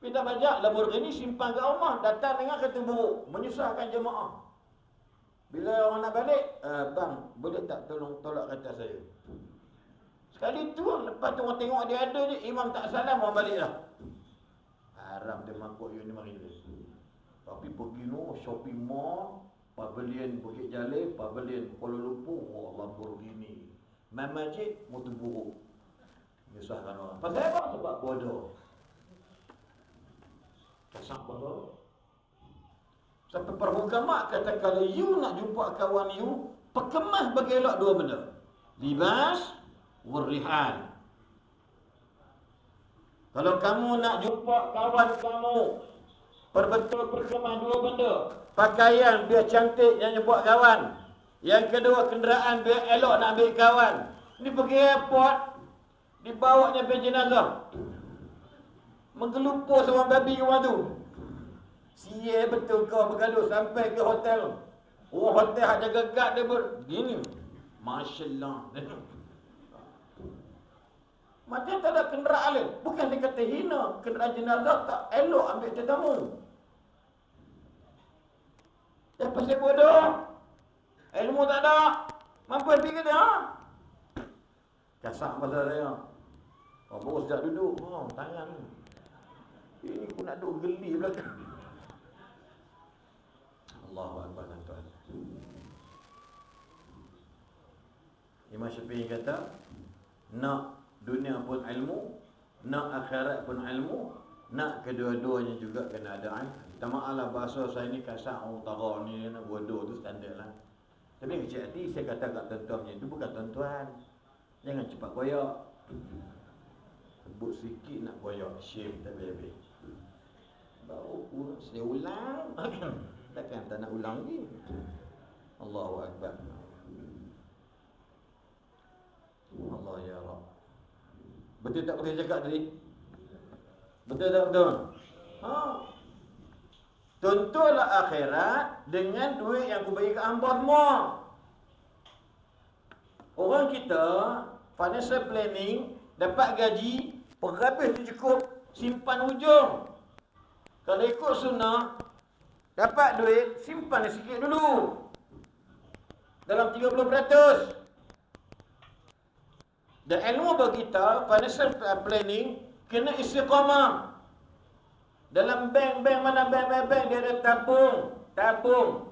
Kita belajar Lamborghini simpan kat rumah, datang dengan kereta buruk, menyusahkan jemaah. Bila orang nak balik, bang, boleh tak tolong tolak kereta saya? Sekali tu, lepas tu orang tengok dia ada je, imam tak salam, orang balik dah. Haram dia mangkuk you ni mari dia. Tapi pergi no, shopping mall, Pavilion Bukit Jalil, Pavilion Kuala Lumpur, Lamborghini. Main masjid, motor buruk. Menyusahkan orang. Pasal apa? Sebab bodoh. Kesak bodoh. Sampai para ulama kata, kalau you nak jumpa kawan you, perkemas bagi elok dua benda. Libas, warrihan. Kalau kamu nak jumpa kawan kamu, perbetul perkemas dua benda. Pakaian biar cantik yang jumpa kawan. Yang kedua, kenderaan biar elok nak ambil kawan. Ni pergi airport, dibawanya sampai jenazah, menggelupur seorang babi orang tu. Sia betul kau bergaduh sampai ke hotel. Oh, hotel hak jaga guard dia begini. Masya-Allah. Macam tak ada kenderaan lain. Bukan dia kata hina, kenderaan jenazah tak elok ambil tetamu. Dia pasal bodoh. Ilmu tak ada. Mampu fikir dia, Kasak pasal saya. Oh, baru sejak duduk. Oh, tangan ni. Ini pun nak duduk geli belakang. Allahu Akbar, tuan. Imam Syafi'i kata, nak dunia pun ilmu, nak akhirat pun ilmu, nak kedua-duanya juga kena ada ilmu. Minta maaf lah bahasa saya ni kasar, utara ni, bodoh tu standard lah. Tapi kecil hati saya kata kat tuan-tuan macam tu, bukan tuan-tuan. Jangan cepat koyak. Sebut sikit nak koyak, shame tak habis-habis. Baru saya ulang. Takkan tak nak ulang lagi. Allahu Akbar. Allah ya Rabb. Betul tak boleh cakap tadi? Betul tak betul? Ha. Tuntutlah akhirat dengan duit yang aku bagi ke hamba semua. Orang kita financial planning dapat gaji perhabis tu cukup simpan hujung. Kalau ikut sunnah dapat duit simpan sikit dulu. Dalam 30%. Dan ilmu bagi kita financial planning kena istiqamah. Dalam bank mana bank dia ada tabung.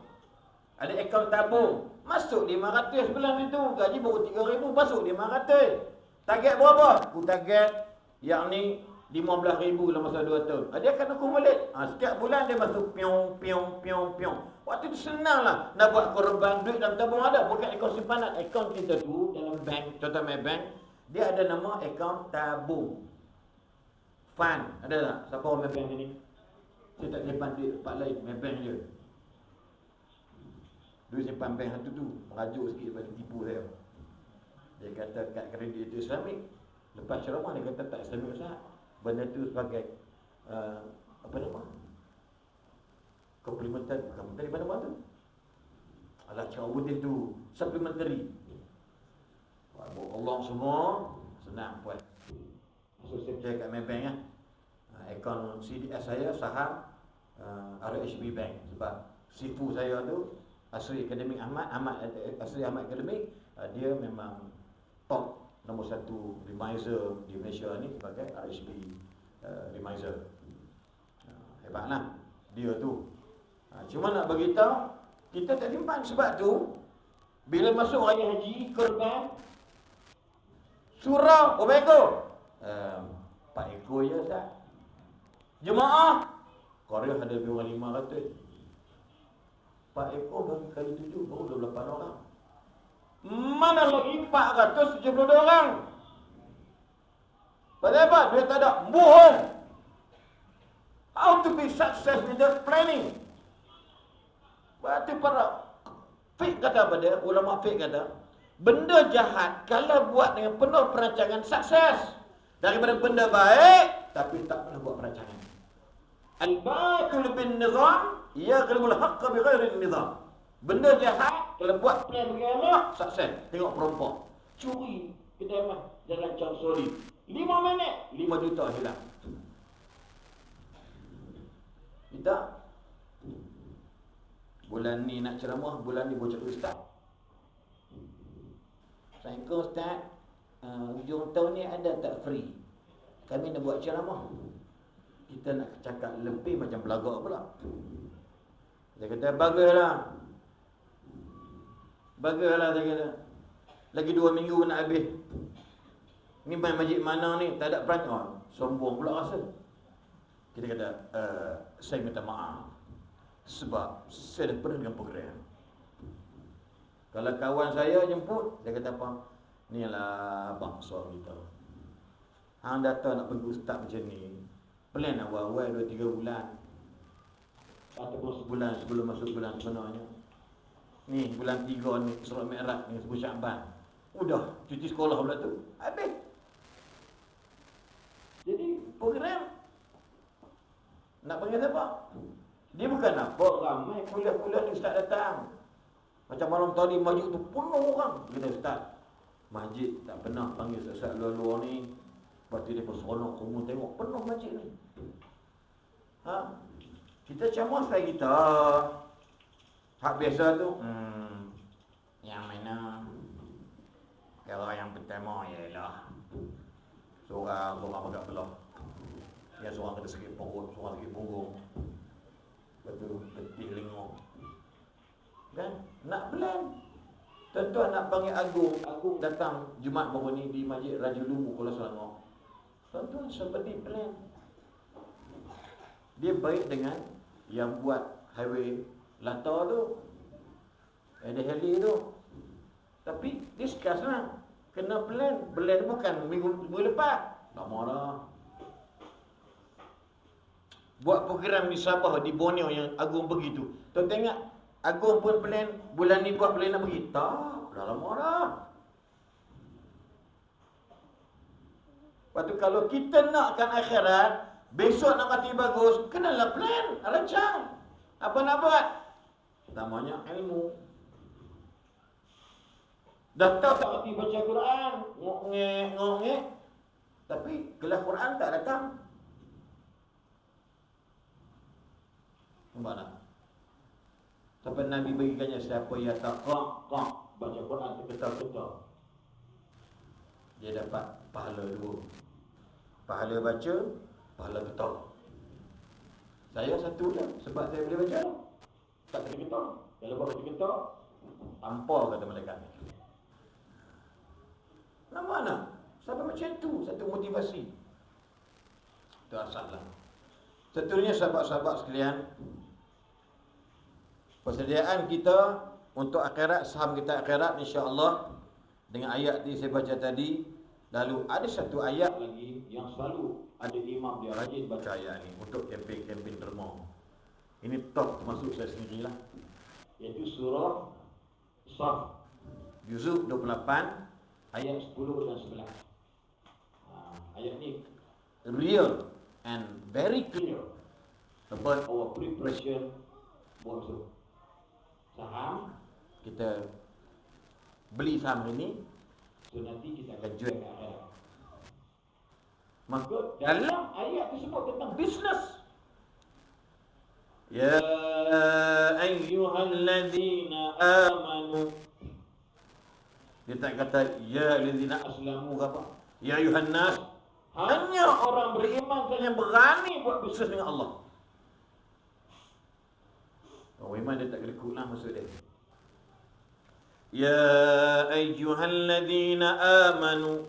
Ada akaun tabung. Masuk 500 bulan itu, gaji baru 3,000 masuk 500. Target berapa? Aku target yang ni 15,000 dalam masa 2 tahun. Dia akan accumulate. Setiap bulan dia masuk piong. Waktu tu senanglah nak buat korban duit dalam tabung ada, bukan akaun simpanan. Akaun kita tu dalam bank, contoh Maybank, dia ada nama akaun tabung. Fund, ada tak? Siapa orang Maybank ni? Saya tak simpan duit tempat lain, Maybank je. Duit simpan bank satu tu, merajuk sikit lepas tipu saya. Dia kata kad kredit itu Islamik. Lepas ceramah dia kata tak Islamik Ustaz. Benda tu sebagai apa nama? Komplementari, bukan dari mana-mana tu. Alah ceramah tu, supplementary. Allah semua senang buat. So saya percaya kat Maybank lah. Akaun CDS saya saham RHB Bank. Sebab sifu saya tu Asri Akademik Asri Ahmad Akademik, dia memang top nombor 1 remiser di Malaysia ni sebagai RHB remiser. Hebatlah dia tu. Cuma nak bagi tahu kita tak simpan, sebab tu bila masuk raya haji korban surau berapa ekor? 4 ekor je Ustaz. Jemaah Korea ada lebih orang 500. 4 ekor bagi kali 7 baru 28 orang. Mana lagi 472 orang? Pasal apa? Dia tak ada. Bohong. How to be success without planning? Berarti para fik kata apa dia? Ulama fik kata, benda jahat kalau buat dengan penuh perancangan sukses daripada benda baik tapi tak pernah buat perancangan. Al-batil bin nizam yaghlibul haqq bi ghairi nizam. Benda jahat kalau buat plan bagaimana sukses. Tengok perempuan curi kedai mah jalan Chang Soli 5 minit 5 juta hilang. Kita bulan ni nak ceramah, bulan ni bocor ustaz. Assalamualaikum ustaz. Hujung tahun ni ada tak free? Kami nak buat ceramah. Kita nak cakap lebih macam belagak pula. Dia kata baguslah. Baguslah dia kata. Lagi 2 minggu nak habis. Ni main masjid mana ni? Tak ada perancangan. Sombong pula rasa. Kita kata, saya minta maaf. Sebab saya dah pernah dengan program. Kalau kawan saya jemput, dia kata apa? Ni lah bangsa kita. Hang datang nak pergi ustaz macam ni, plan awal-awal 2-3 bulan. Ataupun sebulan sebelum masuk bulan sebenarnya. Ni bulan 3 ni Surah Mi'raj ni sebut Syaban. Udah cuti sekolah pula tu. Habis. Jadi program nak panggil siapa? Dia bukan apa ramai kuliah-kuliah ni ustaz datang. Macam malam tadi masjid tu penuh orang. Kita ustaz, masjid tak pernah panggil ustaz luar-luar ni. Lepas tu dia berseronok kumul tengok penuh masjid ni. Kita ceramah style kita. Hak biasa tu yang mana? Kalau yang pertama ialah seorang agak belah. Yang seorang kena sakit perut, seorang sakit punggung. Lepas tu letih lenguh. Kan? Nak plan. Tuan-tuan nak panggil Agung datang Jumaat baru ni di Masjid Raja Lumu Kuala Selangor. Tuan-tuan seperti plan. Dia baik dengan yang buat highway Lantar tu, ada heli tu. Tapi discuss lah. Kena plan. Plan bukan minggu lepas. Lama lah. Buat program di Sabah, di Borneo yang Agung pergi tu. Tuan tengok Agung pun plan bulan ni buat plan nak pergi. Tak, dah lama dah. Lepas tu kalau kita nakkan akhirat, besok nak mati bagus, kenalah plan, rancang. Apa nak buat? Pertamanya ilmu. Dah tahu tak mati baca Quran, ngok-ngek. Tapi kelas Quran tak datang. Nampak tak? Sampai Nabi bagikannya siapa yang tak baca Quran terketar-ketar, dia dapat pahala dua. Pahala baca, pahala ketar. Saya satu je sebab saya boleh baca. Tak kena ketar. Kalau buat baca ketar, tampar kata malaikat. Nampak tak? Sampai macam tu, satu motivasi. Itu asalnya. Seterusnya sahabat-sahabat sekalian, persediaan kita untuk akhirat, saham kita akhirat insya-Allah dengan ayat yang saya baca tadi. Lalu ada satu ayat lagi yang selalu ada imam dia rajin baca ayat ni untuk kempen-kempen derma. Ini top termasuk saya sendirilah. Iaitu surah Shaf juzuk 28 ayat 10 dan 11. Ayat ni real and very clear about our preparation buat saham. Kita beli saham ini, so nanti kita akan jual ke akhirat. Maka dalam ayat tersebut tentang bisnes. Ya ayyuhalladzina amanu. Dia tak kata ya alladzina aslamu ke apa. Ya ayuhan nas. Hanya orang beriman yang berani buat bisnes dengan Allah. Orang iman dia tak kena kurang maksud dia. Ya ayyuhalladzina amanu.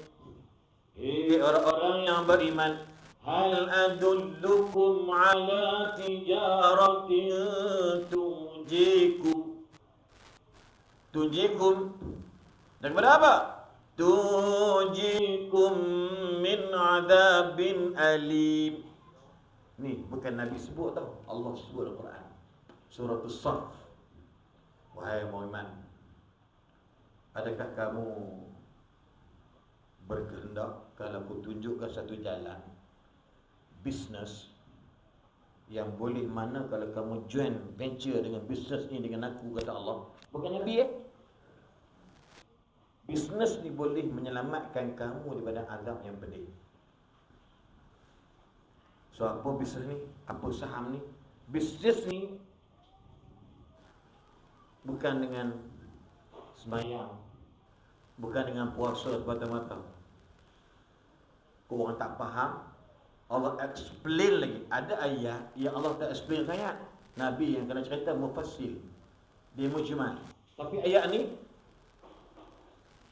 Orang-orang yang beriman. Hal adullukum ala tijaratin tunjikum daripada apa? Tunjikum min adabin alim. Ni bukan Nabi sebut tau, Allah sebut dalam Quran. Surah As-Saff. Wahai mu'min, adakah kamu berkehendak kalau aku tunjukkan satu jalan bisnes yang boleh mana kalau kamu join venture dengan bisnes ni dengan aku, kata Allah. Bukan Nabi bisnes ni boleh menyelamatkan kamu daripada azab yang pedih. So apa bisnes ni? Apa saham ni? Bisnes ni bukan dengan sembahyang, bukan dengan puasa semata-mata. Kau orang tak faham, Allah explain lagi. Ada ayat yang Allah tak explain sangat. Nabi yang kena cerita mufassil, dia mujmal. Tapi ayat ni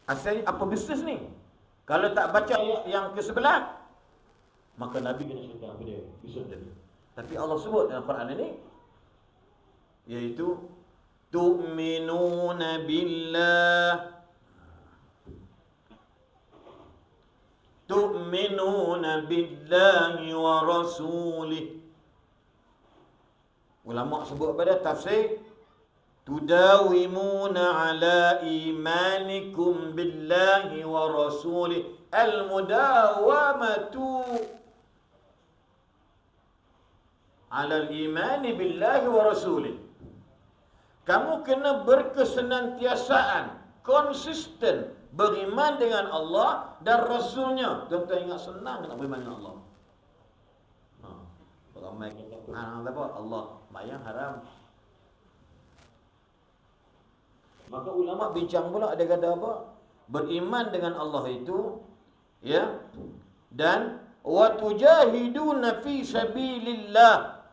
asalnya apa bisnes ni? Kalau tak baca ayat yang ke-11, maka Nabi kena cerita apa dia bisnes tadi. Tapi Allah sebut dalam Quran ini, iaitu tu'minuna billah, tu'minuna billahi wa rasulih. Ulama sebut pada tafsir, tudawimuna ala imanikum billahi wa rasulih. Al-mudawamatu ala al-imani billahi wa rasulih. Kamu kena berkesenantiasaan, konsisten beriman dengan Allah dan Rasulnya. Tuan-tuan ingat senang nak beriman dengan Allah. Ramai kata apa? Allah bayang haram. Maka ulama bincang pula, ada kata apa? Beriman dengan Allah itu, ya, dan wa tujahiduna fi sabilillah,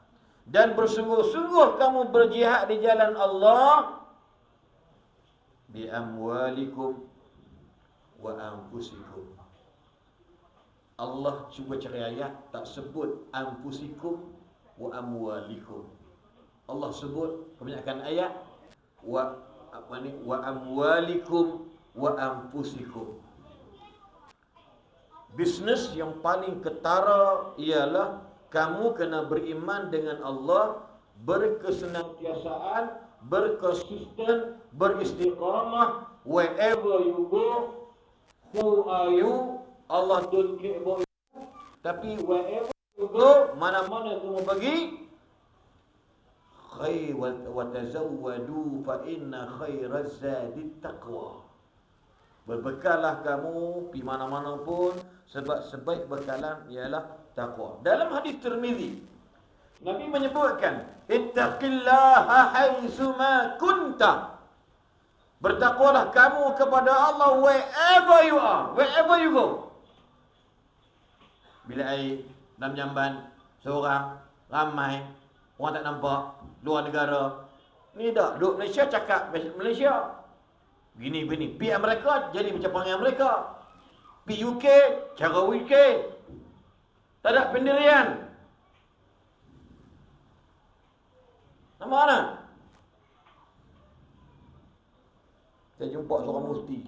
dan bersungguh-sungguh kamu berjihad di jalan Allah bi amwalikum wa anfusikum. Allah cuba cari ayat tak sebut anfusikum wa amwalikum. Allah sebut kebanyakan ayat wa amwalikum wa anfusikum. Bisnes yang paling ketara ialah kamu kena beriman dengan Allah, berkesenantiasaan berkonsisten, beristiqamah. Wherever you go, who are you? Allah don't care about you. Tapi wherever you go, mana-mana kamu pergi, khair wa tazawwadu fa inna khairaz zadi taqwa. Berbekallah kamu pergi mana-mana pun, sebab sebaik bekalan ialah takwa. Dalam hadis Tirmizi, Nabi menyebutkan, ittaqillaha haitsuma kunta. Bertakwalah kamu kepada Allah wherever you are, wherever you go. Bila air dalam jamban, seorang, ramai, orang tak nampak, luar negara. Ni dah, duduk Malaysia cakap Malaysia. Gini-gini. Pi Amerika jadi macam perangai Amerika. Pi UK, cara UK. Tak ada pendirian. Nama mana? Saya jumpa seorang mufti.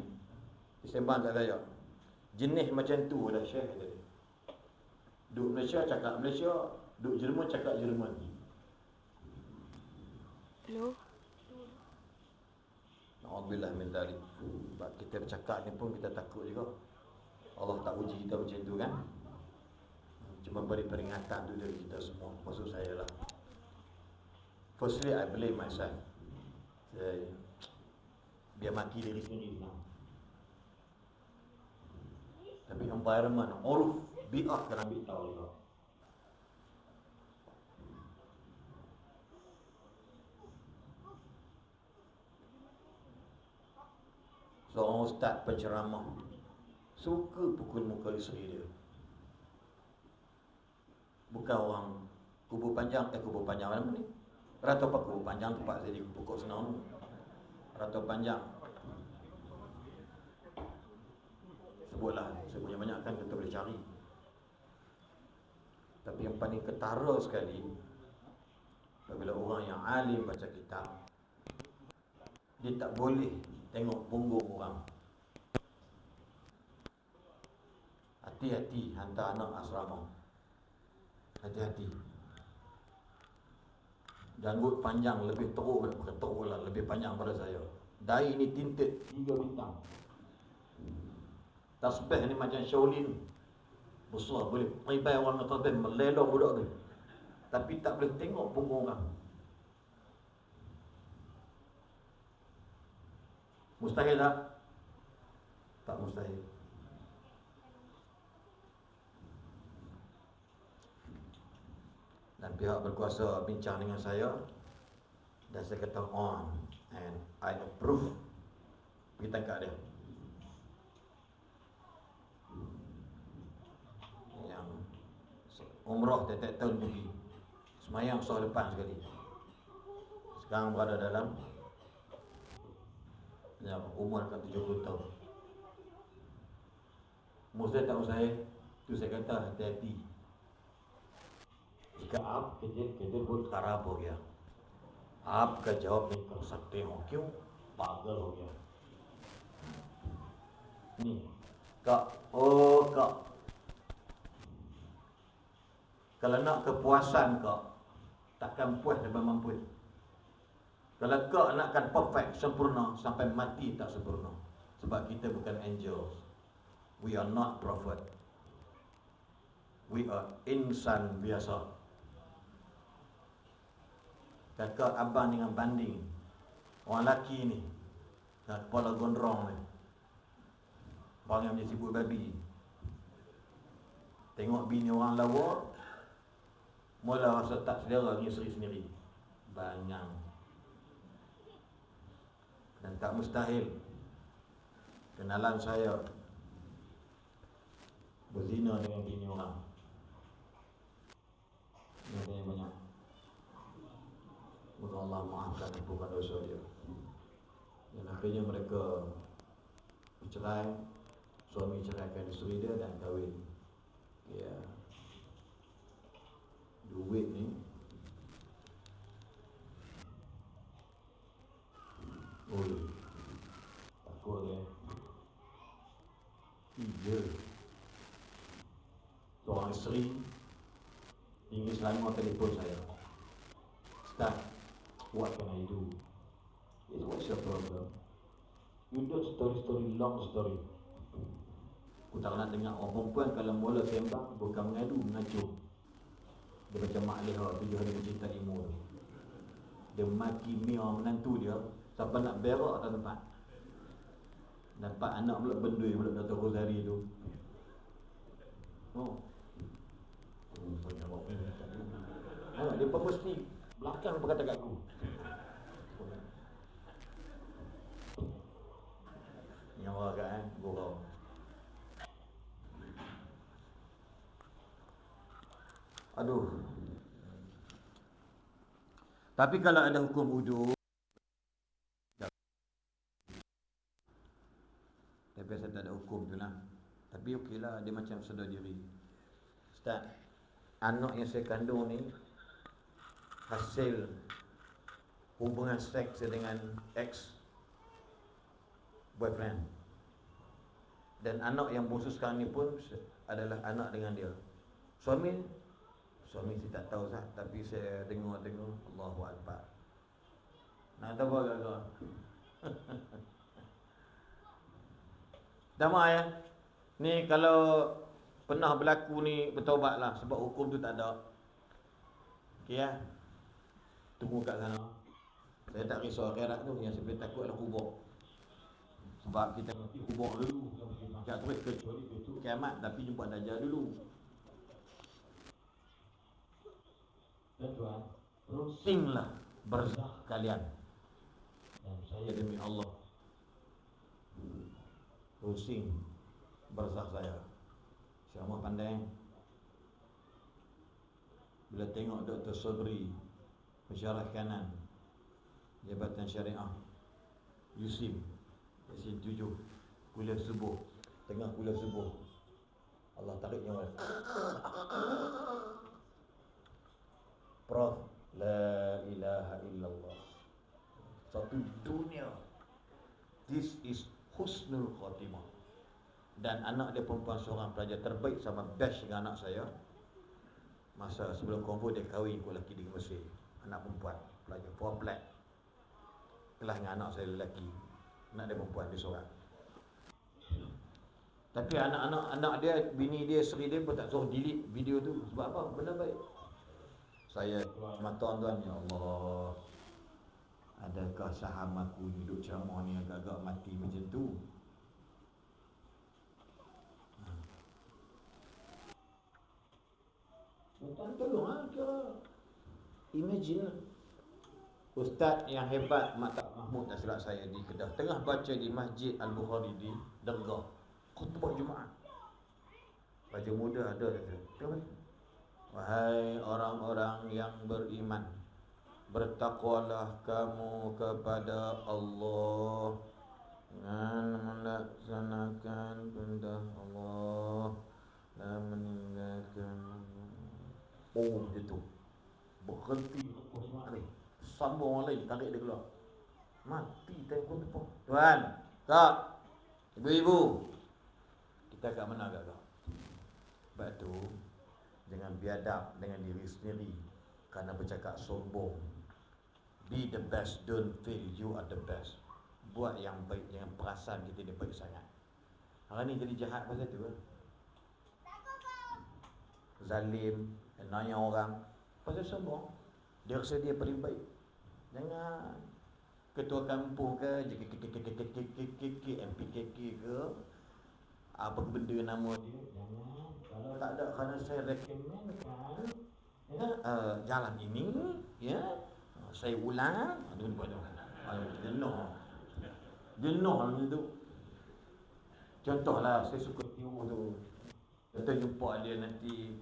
Dia sembang kat saya. Jenis macam tu lah Syekh tadi. Duduk Malaysia cakap Malaysia, duduk Jerman cakap Jerman. Hello. Na'udzubillah min dzalik. Sebab kita bercakap ni pun kita takut juga. Allah tak uji kita macam tu kan. Cuma beri peringatan tu dari kita semua. Maksud saya lah. Firstly, I blame myself. Biar maki diri sendiri lah. Tapi environment, uruf, bi'ah kena ambil tahu juga. Seorang ustaz penceramah suka pukul muka isteri dia. Bukan orang kubur panjang, kubur panjang mana ni? Rata apa kubur panjang tempat saya di pokok senang tu. Rata panjang. Sebutlah, saya punya banyak kan kita boleh cari. Tapi yang paling ketara sekali, apabila orang yang alim baca kitab, dia tak boleh tengok punggung orang. Hati-hati hantar anak asrama. Hati-hati. Janggut panjang lebih teruk, bukan teruk lah, lebih panjang pada saya. Dai ni tinted 3 bintang. Tasbih ni macam Shaolin. Besar, boleh ribai orang dengan tasbih, melelong budak tu. Tapi tak boleh tengok punggung orang. Mustahil tak? Tak mustahil. Dan pihak berkuasa bincang dengan saya, dan saya kata on and I approve. Pergi tangkap dia. Yang umrah tiap-tiap tahun pergi, semayang soal depan sekali. Sekarang berada dalam umur kan 70 tahun. Mustahil tak mustahil? Itu saya kata hati-hati. Jika आप के दिल बहुत खराब हो गया, आपका जवाब नहीं कर सकते हो, क्यों? पागल हो गया. Ni, kak, oh kak, kalau nak kepuasan kak, takkan puas sampai mampu. Kalau kau nakkan perfect, sempurna, sampai mati tak sempurna. Sebab kita bukan angels. We are not prophet. We are insan biasa. Kakak abang dengan banding. Orang lelaki ni, kepala gondrong ni, orang yang macam sibuk babi. Tengok bini orang lawa, mula rasa tak selera dengan isteri sendiri. Banyak. Dan tak mustahil kenalan saya berzina dengan bini orang. Yang banyak. Moga Allah maafkan ampunkan dosa dia. Dan akhirnya mereka bercerai. Suami ceraikan isteri dia dan kahwin. Ya. Duit ni takut ya. Iya. Seorang isteri tinggi Selangor telefon saya. Ustaz, what can I do? What's your problem? You don't story long story. Aku tak nak dengar orang perempuan kalau mula sembang bukan mengadu, mengacu. Dia macam mak leha 7 hari bercinta ilmu tu. Dia maki mia menantu dia sampai nak berak atas tempat. Dapat anak pula bendui pula Dr. Rozari tu. Oh. Dia pun mesti belakang berkata kat aku. Yang orang kan, gurau. Aduh. Tapi kalau ada hukum wuduk, tapi saya tak ada hukum tu lah. Tapi okeylah, dia macam sedar diri. Ustaz, anak yang saya kandung ni hasil hubungan seks dengan ex boyfriend. Dan anak yang bungsu sekarang ni pun adalah anak dengan dia. Suami saya tak tahu Ustaz, tapi saya dengar Allahu Akbar. Nak tahu apa kau? Damai ya. Ni kalau pernah berlaku ni bertaubatlah sebab hukum tu tak ada. Okey ya. Tunggu kat sana. Saya tak risau akhirat tu, yang saya takut adalah kubur. Sebab kita mesti kubur dulu. Tak terus kecuali besok kiamat, tapi jumpa Dajjal dulu. Tuan, rusinglah berzah kalian. Dan saya demi Allah rusing berzah saya. Siapa pandai? Bila tengok Dr. Sobri pensyarah kanan Jabatan Syariah Yusim Yasin 7 kuliah subuh, tengah kuliah subuh Allah tarik nyawa. Prof, la ilaha illallah. Satu dunia. This is husnul khatimah. Dan anak dia perempuan seorang pelajar terbaik sama batch dengan anak saya. Masa sebelum konvo dia kahwin dengan lelaki di Mesir. Anak perempuan, pelajar 4 flat. Kelas dengan anak saya lelaki. Anak dia perempuan, dia seorang. Tapi anak dia, bini dia, isteri dia pun tak suruh delete video tu. Sebab apa? Benda baik. Saya tuan-tuan, ya Allah, adakah saham aku hidup ceramah ni agak-agak mati macam tu? Tuan tolong lah kira. Imagine lah. Ustaz yang hebat Maktab Mahmud tak silap saya di Kedah tengah baca di Masjid Al-Bukhari di Dargah khutbah Jumaat. Baca muda ada kata, tengok. Wahai orang-orang yang beriman, bertakwalah kamu kepada Allah dengan melaksanakan perintah Allah dan meninggalkan gitu. Berhenti Osman ni. Sambung orang lain, tarik dia keluar. Mati telefon tu. Tuan, tak. Ibu-ibu. Kita kat mana agak-agak? Sebab tu jangan biadab dengan diri sendiri kerana bercakap sombong. Be the best, don't feel you are the best. Buat yang baik, jangan perasan kita dia baik sangat. Hari ni jadi jahat pasal tu kan? Zalim, nanya orang pasal sombong. Dia rasa dia paling baik. Jangan. Ketua kampung ke, MPKK ke, apa benda nama dia, jangan. Kalau tak ada, kerana saya rekomenkan ya, jalan ini ya, saya ulang. Aduh ni banyak. Jenuh macam tu. Contohlah saya suka tengok tu, kita jumpa dia nanti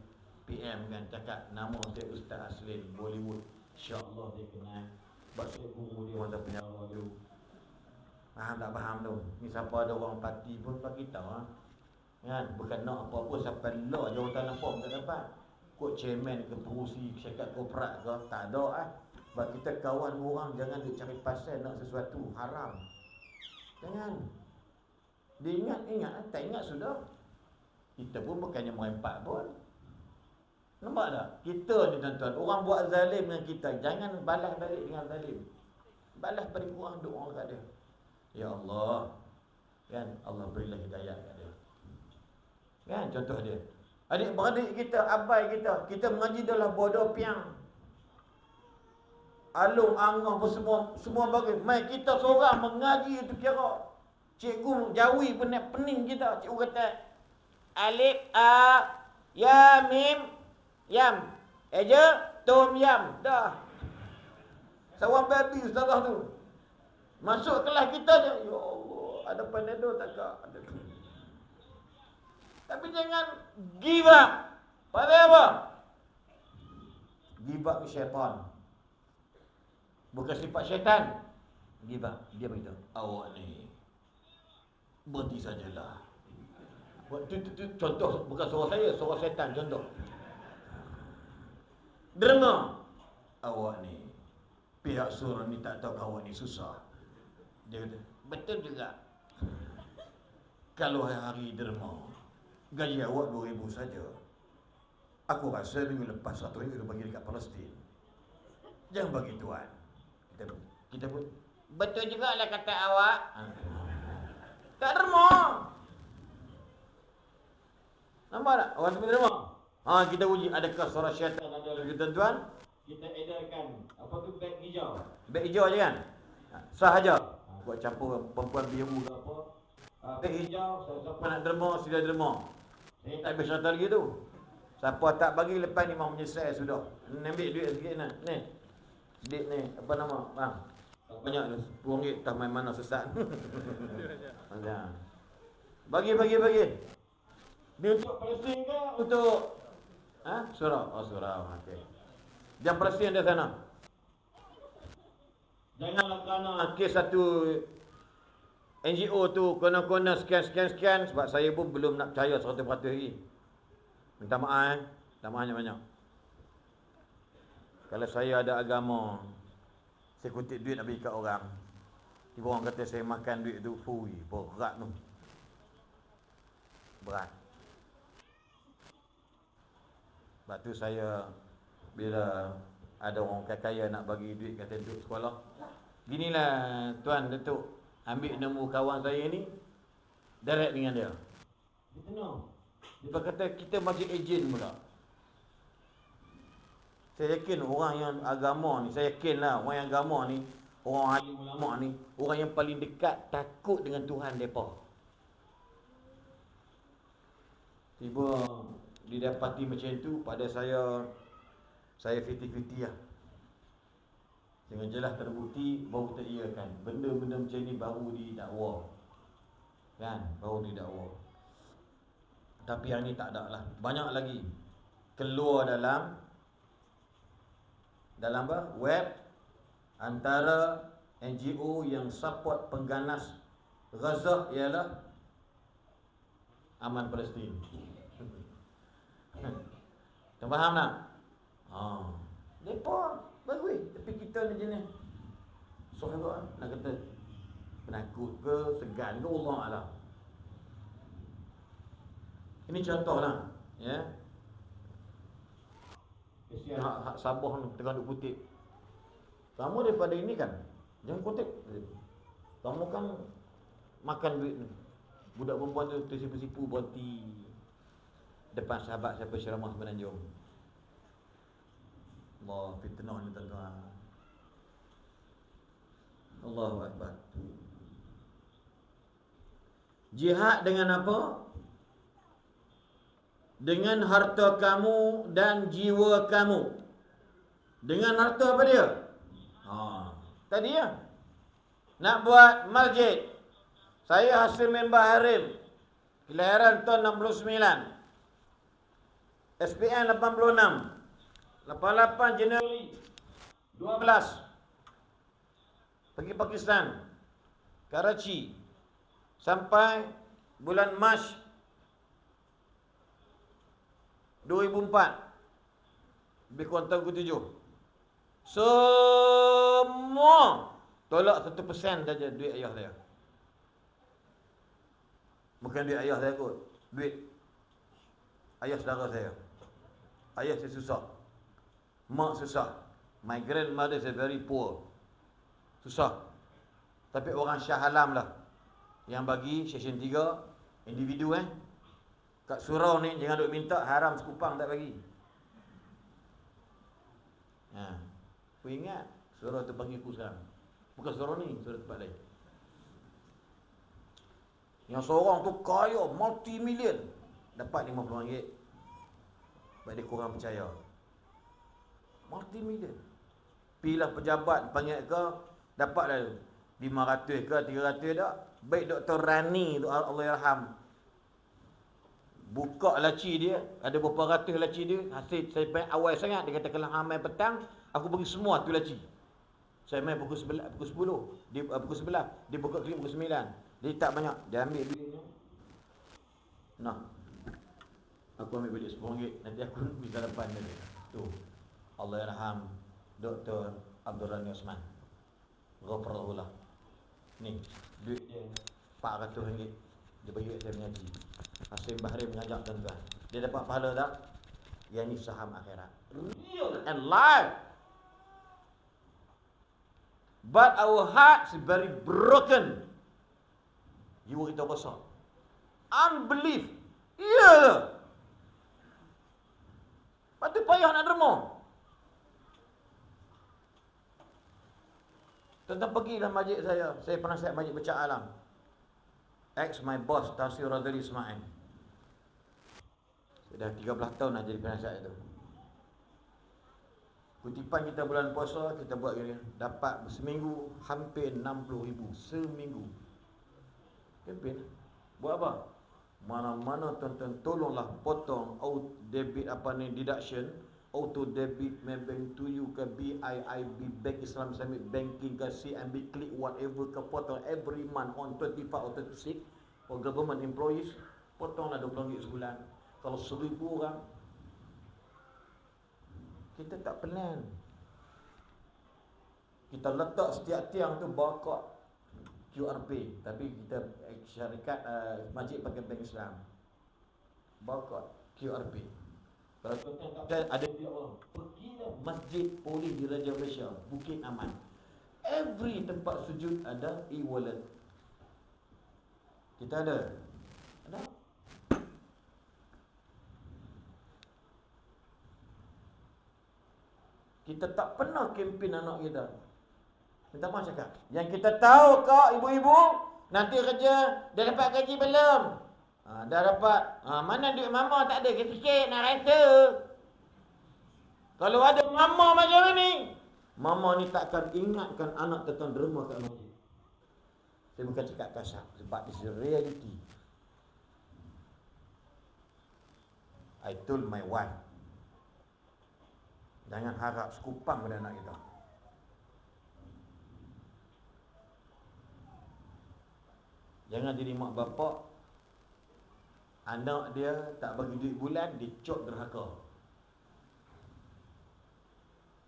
PM kan, cakap nama saya Ustaz Aslin Bollywood, InsyaAllah dia kenal. Sebab saya guru dia masa penyawa dulu. Faham tak faham tu? Ni siapa ada orang parti pun bagi tahu ha? Kan? Bukan nak apa-apa sampai law jawatan apa pun tak dapat. Kod chairman ke pengurusi syarikat korporat ke, tak ada ah. Sebab kita kawan orang, jangan dia cari pasal nak sesuatu haram. Jangan. Dia ingat, tak ingat sudah. Kita pun bukannya merempat pun. Nampak tak? Kita ni tuan-tuan, orang buat zalim dengan kita, jangan balas balik dengan zalim. balas paling kurang doa kat dia. Ya Allah, kan, Allah berilah hidayah kat dia. Kan contoh dia. Adik-beradik kita, abai kita mengaji dah lah bodoh piang. Alung angah semua bagi. Mai kita seorang mengaji itu kira. Cikgu jawi pun nak pening kita. Cikgu kata alif a ya mim yam. Eja tom yam. Dah. Seorang baby ustazah tu. Masuk kelas kita je. Ya Allah, ada panadol tak kak? Tapi jangan give up. Pasal apa? Give up ni syaitan. Bukan sifat syaitan. Give up. Dia beritahu, awak ni berhenti sajalah. Itu contoh, bukan suara saya, suara syaitan contoh. Derma. Awak ni, pihak surau ni tak tahu awak ni susah. Dia kata, betul juga. Kalau hari derma, gaji awak 2,000 saja. Aku rasa minggu lepas 1,000 bagi dekat Palestin. Jangan bagi tuan. Kita pun betul juga lah kata awak. Tak derma. Nampak tak? Orang tu derma. Kita uji adakah suara syaitan ada lagi tuan-tuan? Kita edarkan apa tu beg hijau. Beg hijau je kan? Sah aja. Buat campur perempuan biru ke apa. Beg hijau, siapa nak derma sila derma. Saya tak habis cerita lagi tu. Siapa tak bagi lepas ni mau menyesal sudah. Ni ambil duit sikit nak. Ni. Duit ni apa nama? Bang. Banyak tu. RM10 tak main mana sesat. Bagi. Ni untuk Palestin ke untuk surau? Oh, surau. Okey. Yang Palestin di sana. Janganlah kerana kes satu NGO tu kena sekian sebab saya pun belum nak percaya 100% lagi. Minta maaf minta maaf banyak. Kalau saya ada agama, saya kutip duit nak bagi kat orang. Tiba orang kata saya makan duit tu, fui, berat tu. Berat. Sebab tu saya bila ada orang kaya nak bagi duit kata untuk sekolah. Ginilah Tuan Datuk, ambil nombor kawan saya ni, direct dengan dia. Dia tenang. Dia kata kita macam ejen pula. Saya yakin orang yang agama ni, saya yakinlah orang yang agama ni, orang alim ulama ni, orang yang paling dekat takut dengan Tuhan depa. Tiba didapati macam tu pada saya 50-50 lah. Dengan jelas terbukti baru teriakan. Benda-benda macam ni baru didakwa. Kan? Baru didakwa. Tapi yang ni tak ada lah. Banyak lagi keluar dalam apa? Web antara NGO yang support pengganas Gaza ialah Aman Palestin. Tuan faham tak? Mereka bagus. Tapi kita ni jenis sahabat nak kata penakut ke, segan ke, Allah Allah. Ini contoh lah, ya. Kesian hak Sabah ni tengah duk kutip. Kamu daripada ini kan, jangan kutip. Kamu kan makan duit ni. Budak perempuan tu tersipu-sipu berhenti depan sahabat siapa ceramah Semenanjung. Allah, fitnah ni tuan-tuan. Allahu Akbar. Jihad dengan apa? Dengan harta kamu dan jiwa kamu. Dengan harta apa dia? Tadi ya. Nak buat masjid. Saya hasil member Harim. Kelahiran tahun 69. SPN 86. 88 Januari 12. Pergi Pakistan, Karachi. Sampai bulan Mac 2004. Lebih kurang tahun ke-7. Semua tolak 1% saja duit ayah saya. Bukan duit ayah saya kot, duit ayah saudara saya. Ayah saya susah, mak susah. My grandmother is very poor. Susah. Tapi orang Shah Alam lah yang bagi Seksyen 3 individu kat surau ni jangan duk minta, haram sekupang tak bagi. Aku ingat surau tu bagi aku sekarang. Bukan surau ni, surau tempat lain. Yang seorang tu kaya multi-million, dapat RM50. Sebab dia kurang percaya. Multi-million. Pilah pejabat panggil ke, dapatlah 500 ke 300 tak. Baik Dr. Rani tu, Allah yarham, buka laci dia, ada beberapa ratus laci dia. Hasil saya main awal sangat, dia kata kalau hang main petang, aku bagi semua tu laci. Saya main pukul 11, pukul 10, dia pukul 11, dia buka klinik pukul 9. Dia tak banyak, dia ambil duitnya. Nah, aku ambil balik RM10, nanti aku bisa depan dia. Tu, Allah yarham Dr. Abdul Rani Osman, ghafarahullah. Ni, duit dia RM400, dia bagi saya mengaji. Hasim Bahri mengajak tuan-tuan. Dia dapat pahala tak? Yang ni saham akhirat. Real and live. But our hearts is very broken. Jiwa kita rosak. Unbelief. Ya. Lepas tu payah nak derma. Tuan-tuan pergilah masjid saya. Saya penasihat masjid Becak Alam. Ex my boss Tan Sri Radhali Ismail. Sudah 13 tahun dah jadi penasihat itu. Kutipan kita bulan puasa, kita buat gini, dapat seminggu hampir 60,000 seminggu. Kempen. Buat apa? Mana-mana tuan-tuan tolonglah potong auto debit deduction, auto debit Maybank to you ke BIIB Bank Islam Islamic Banking ke CMB Click whatever ke potong every month on 25 or 26 for government employees, potonglah RM20 sebulan. Kalau 1,000 orang, kita tak plan. Kita letak setiap tiang tu barcode QR Pay, tapi kita syarikat masjid pakai bank Islam. Barcode QR Pay. Kalau tuan-tuan tak ada dia orang, pergilah Masjid Polis di Raja Malaysia, Bukit Aman. Every tempat sujud ada e-wallet. Kita ada. Ada. Kita tak pernah kempen anak kita. Minta maaf cakap. Yang kita tahu kak ibu-ibu, nanti kerja, dah dapat gaji belum? Dah dapat. Mana duit mama tak ada, sikit nak rasa. Kalau ada mama macam ni, mama ni takkan ingatkan anak tentang derma kat masjid. Saya bukan cakap kasar, sebab it's a reality. I told my wife, jangan harap sekupang pada anak kita. Jangan jadi mak bapak, anak dia tak bagi duit bulan, dia cop derhaka.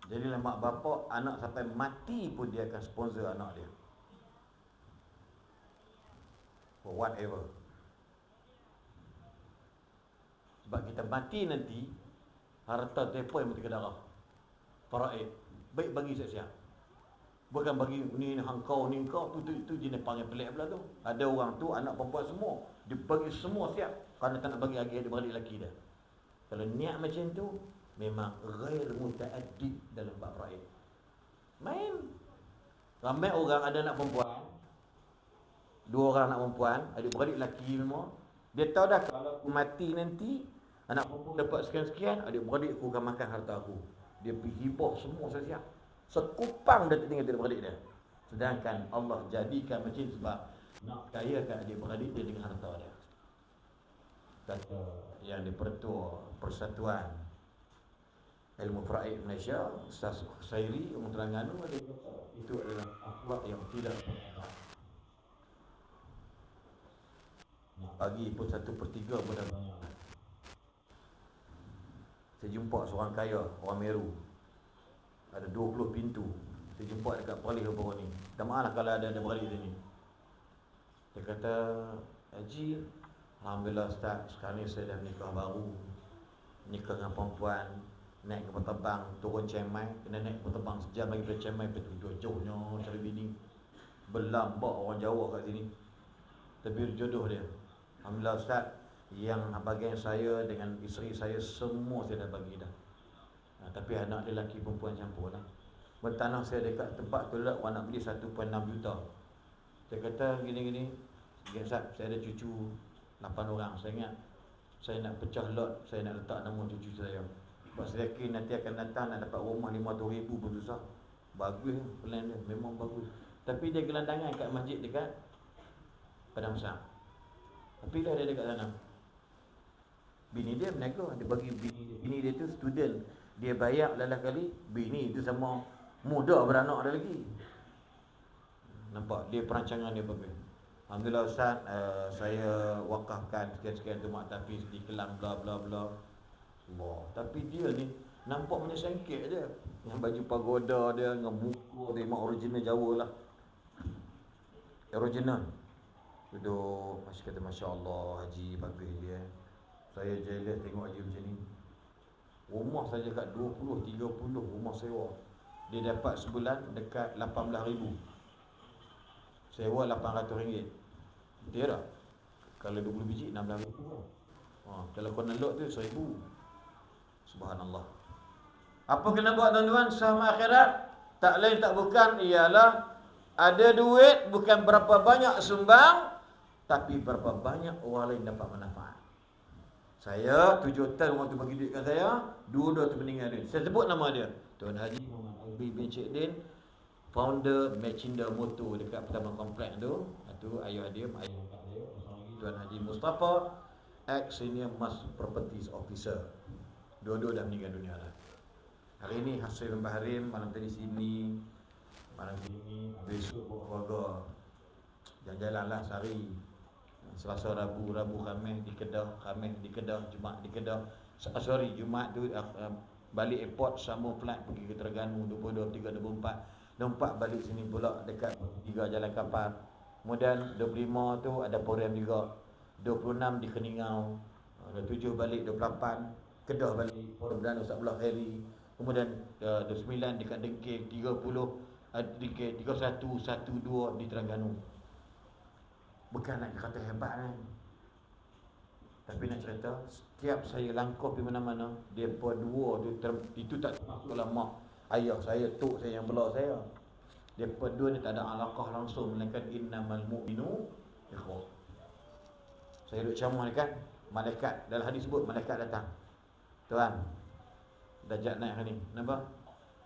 Jadilah mak bapak, anak sampai mati pun dia akan sponsor anak dia. For whatever. Sebab kita mati nanti, harta depa yang mesti ke darah. Faraid. Baik bagi siap-siap. Bukan bagi ni hangkau ni kau tu jenis panggil pelik pula tu. Ada orang tu anak perempuan semua, dia bagi semua siap kerana tak nak bagi lagi adik-beradik lelaki dia. Kalau niat macam tu memang ghair mutaaddib dalam bab faraid. Main. Ramai orang ada anak perempuan, 2 orang anak perempuan, adik-beradik lelaki semua. Dia tahu dah kalau aku mati nanti, anak perempuan dapat sekian-sekian, adik-beradik aku akan makan harta aku. Dia pergi hibah semua siap. Sekupang dia tinggal adik-beradik dia. Sedangkan Allah jadikan macam sebab nak kayakan adik-beradik dia dengan harta dia. Kata yang dipertua Persatuan Ilmu Faraid Malaysia, Ustaz Khusairi Umum Terengganu, ada kata itu adalah akhlak yang tidak pernah. Bagi pun 1/3 pun dah banyak. Saya jumpa seorang kaya, orang Meru, ada 20 pintu. Saya jumpa dekat Perlis Hubungan ni. Minta maaf lah kalau ada beradik sini. Dia kata, Haji, Alhamdulillah Ustaz, sekarang ni saya dah nikah baru. Nikah dengan perempuan. naik kapal terbang, turun Chiang Mai, kena naik kapal terbang sejam lagi dari Chiang Mai, pergi jauhnya cari bini. Berlambak orang Jawa kat sini. Tapi jodoh dia. Alhamdulillah Ustaz, yang bahagian saya dengan isteri saya semua saya dah bagi dah. Tapi anak dia lelaki perempuan campur lah. Bertanah saya dekat tempat tu lah, orang nak beli 1.6 juta. Saya kata gini-gini, Ustaz, saya ada cucu 8 orang. Saya ingat saya nak pecah lot, saya nak letak nama cucu saya. Sebab saya yakin nanti akan datang nak dapat rumah 500,000 pun susah. Bagus plan dia, memang bagus. Tapi dia gelandangan kat masjid dekat Padang Besar. Tapi dah dia dekat sana. Bini dia menego, dia bagi bini dia tu student. Dia bayar lalah kali, bini tu sama muda beranak dia lagi. Nampak dia perancangan dia bagus. Alhamdulillah Ustaz, saya wakafkan sekian-sekian tu mak tapis di Kelang bla bla bla. Wah, tapi dia ni nampak macam sengkit je. Yang baju pagoda dia dengan buku dia memang original Jawa lah. Original. Duduk masih kata Masya Allah, Haji bagus dia. Saya jealous tengok Haji macam ni. Rumah saja kat 20-30 rumah sewa. Dia dapat sebulan dekat 18,000. Sewa RM800. Betul tak? Kalau 20 biji 16,000. Kalau kau nak lot tu 1,000. Subhanallah. Apa kena buat tuan-tuan sama akhirat? Tak lain tak bukan ialah ada duit, bukan berapa banyak sumbang, tapi berapa banyak orang lain dapat manfaat. Saya 7 tahun orang tu bagi duit kat saya, 2 tu meninggal duit. Saya sebut nama dia, Tuan Haji Muhammad Albi bin Cik Din, founder Macinda Motor dekat pertama komplek tu. Itu ayah dia, ayah kat dia. Tuan Haji Mustafa, ex-senior Mas Properties Officer. Dua-dua dah meninggal dunia lah. Hari ni hasil Mbah Harim, malam tadi sini, malam sini, besok keluarga jalan-jalan lah sehari. Selasa, Rabu, Khamis di Kedah, Jumaat di Kedah. Sorry, Jumaat tu balik airport, sambung flight pergi ke Terengganu 22, 23, 24. 24 balik sini pula dekat 3 jalan kapal. Kemudian 25 tu ada program juga. 26 di Keningau. 27 balik 28 Kedah balik Port Perdana Ustaz Abdullah Khairi. Kemudian 29 dekat Dengkeng, 30 Dengkeng, 31, 12 di Terengganu. Bukan nak kata hebat kan. Tapi nak cerita, setiap saya langkah pergi mana-mana, depa dua tu itu tak termasuklah mak ayah saya, tok saya yang bela saya. Depa dua ni tak ada alaqah langsung, melainkan innamal mu'minu ikhwah. Saya duduk ceramah ni kan, malaikat dalam hadis sebut malaikat datang. Tuan, darjat naik hari ni. Kenapa?